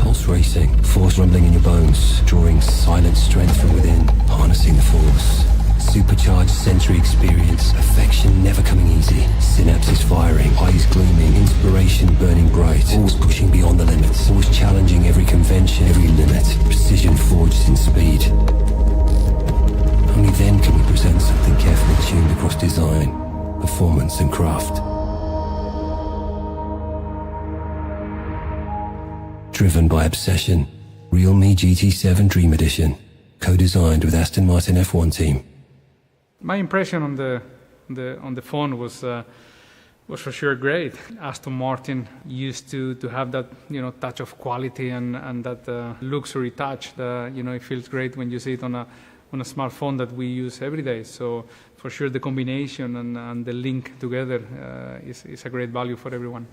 Pulse racing. Force rumbling in your bones. Drawing silent strength from within. Harnessing the force. Supercharged sensory experience. Affection never coming easy. Synapses firing. Eyes gleaming. Inspiration burning bright. Always pushing beyond the limits. Always challenging every convention, every limit. Precision forged in speed. Only then can we present something carefully tuned across design, performance and craft. Driven by obsession. realme GT7 Dream Edition. Co-designed with Aston Martin F1 team. My impression on the phone was for sure great. Aston Martin used to have that touch of quality and that luxury touch. It feels great when you see it on a smartphone that we use every day. So for sure the combination and the link together is a great value for everyone.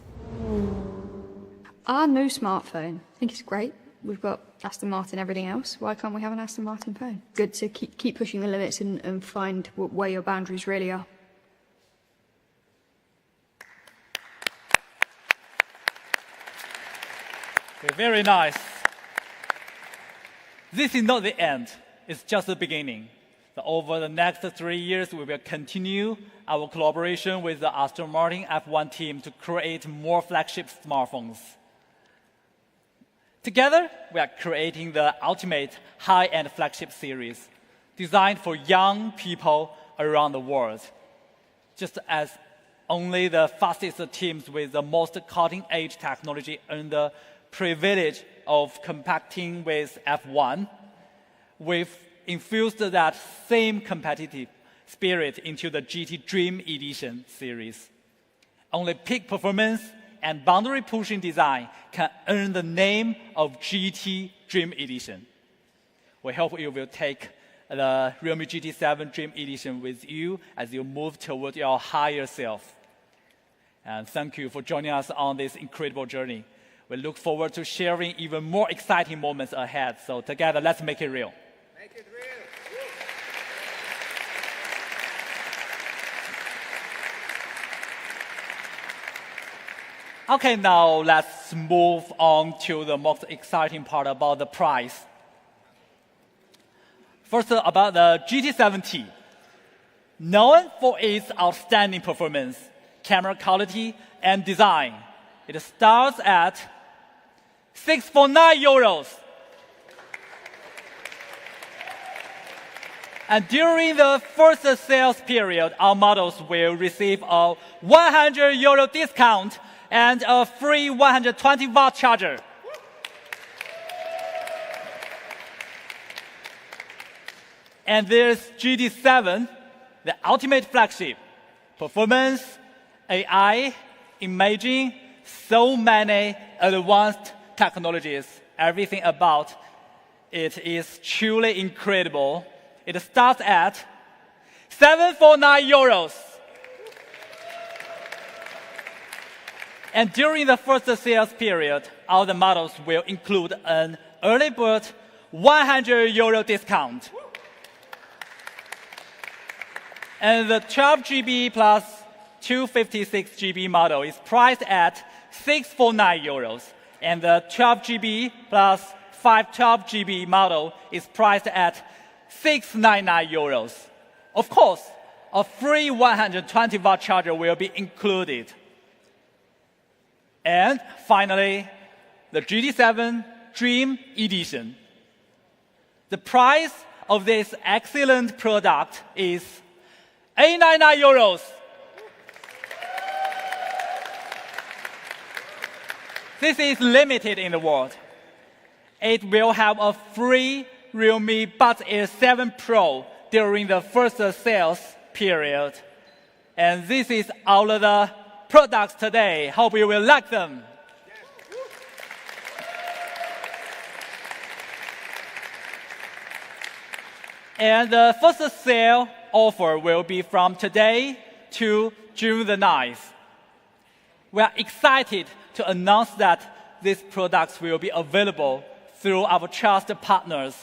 Our new smartphone, I think it's great. We've got Aston Martin, everything else. Why can't we have an Aston Martin phone? Good to keep pushing the limits and find where your boundaries really are. Okay, very nice. This is not the end. It's just the beginning. So over the next 3 years, we will continue our collaboration with the Aston Martin F1 team to create more flagship smartphones. Together, we are creating the ultimate high-end flagship series, designed for young people around the world. Just as only the fastest teams with the most cutting-edge technology earn the privilege of competing with F1, we've infused that same competitive spirit into the GT Dream Edition series. Only peak performance and boundary-pushing design can earn the name of GT Dream Edition. We hope you will take the Realme GT7 Dream Edition with you as you move toward your higher self. And thank you for joining us on this incredible journey. We look forward to sharing even more exciting moments ahead. So together, let's make it real. Make it real. Okay, now let's move on to the most exciting part about the price. First, about the GT7T. Known for its outstanding performance, camera quality, and design, it starts at €649. And during the first sales period, our models will receive a €100 discount and a free 120-watt charger. And there's GT7, the ultimate flagship. Performance, AI, imaging, so many advanced technologies. Everything about it is truly incredible. It starts at €749. And during the first sales period, all the models will include an early bird €100 discount. And the 12GB plus 256GB model is priced at €649. And the 12GB plus 512GB model is priced at €699. Of course, a free 120-watt charger will be included. And finally, the GT7 Dream Edition. The price of this excellent product is €899. This is limited in the world. It will have a free Realme Buds Air 7 Pro during the first sales period. And this is all of the products today. Hope you will like them. And the first sale offer will be from today to June the 9th. We are excited to announce that these products will be available through our trusted partners.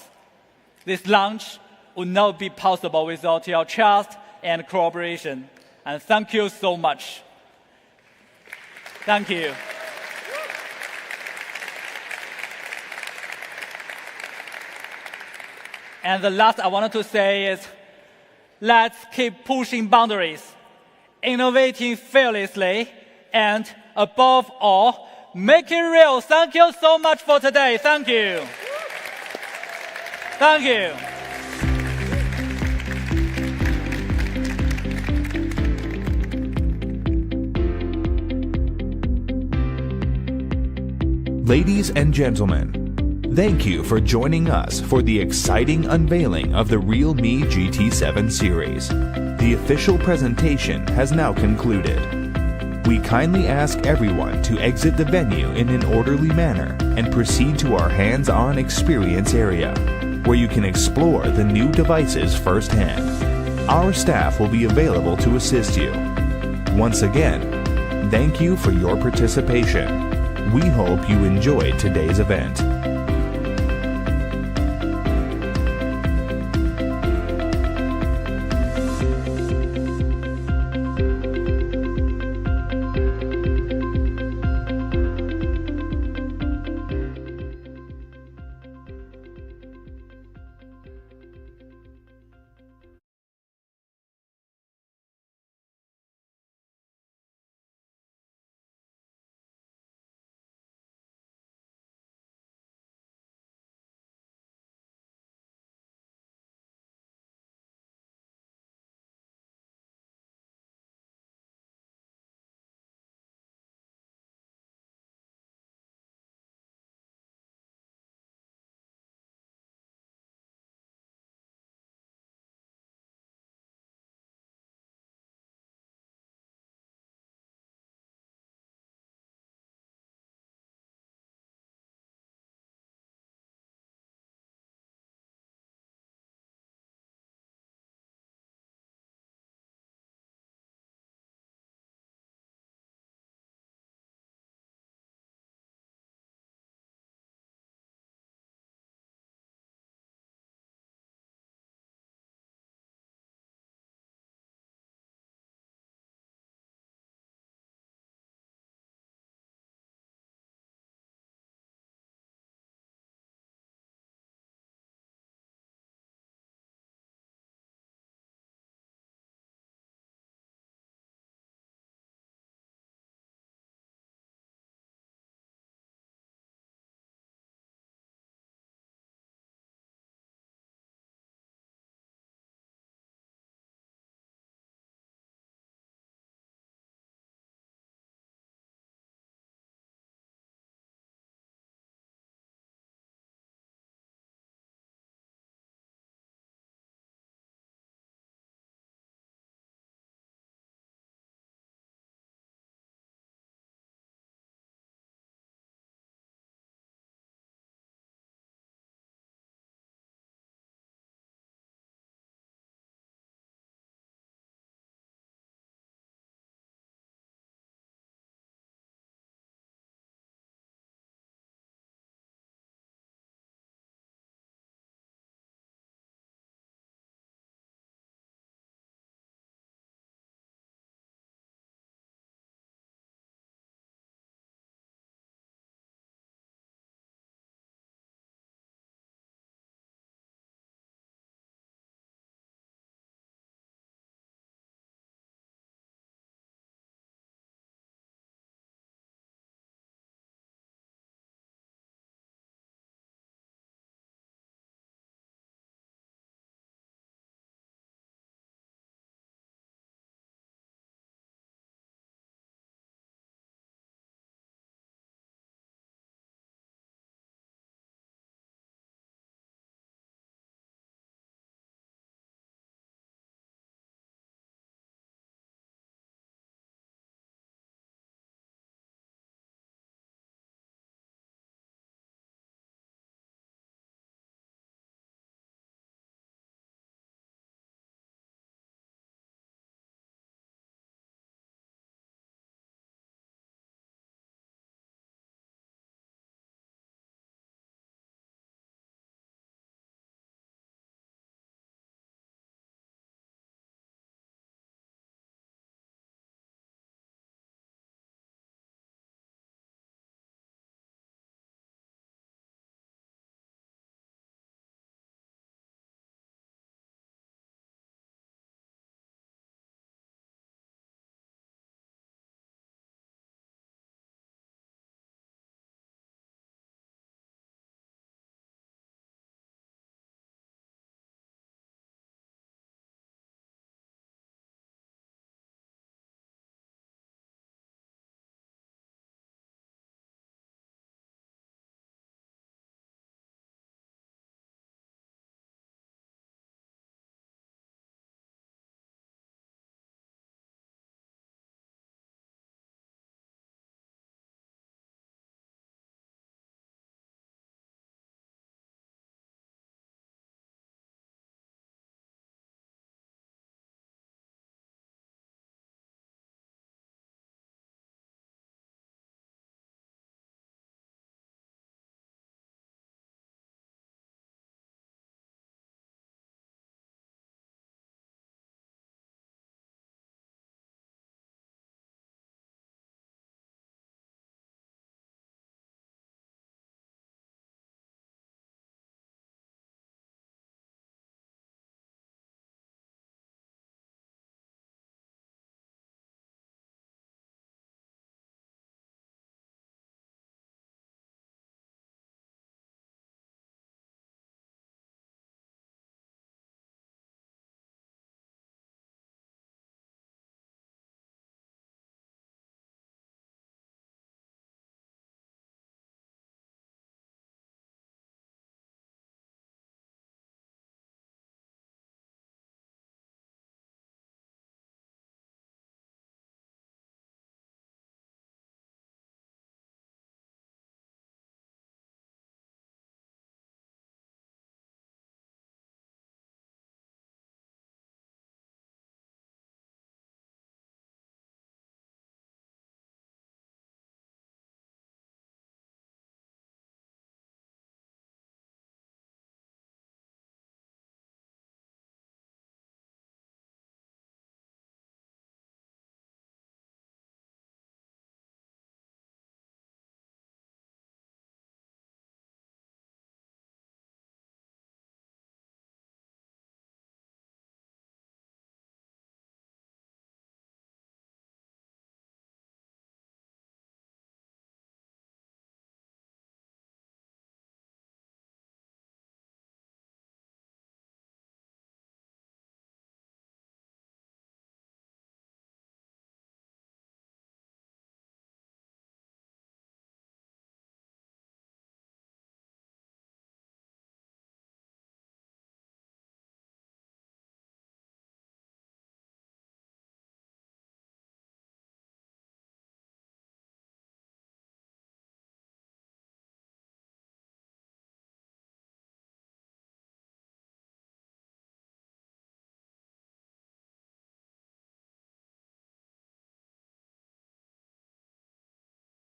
This launch would not be possible without your trust and cooperation. And thank you so much. Thank you. And the last I wanted to say is, let's keep pushing boundaries, innovating fearlessly, and above all, make it real. Thank you so much for today. Thank you. Thank you. Ladies and gentlemen, thank you for joining us for the exciting unveiling of the realme GT7 series. The official presentation has now concluded. We kindly ask everyone to exit the venue in an orderly manner and proceed to our hands-on experience area, where you can explore the new devices firsthand. Our staff will be available to assist you. Once again, thank you for your participation. We hope you enjoyed today's event.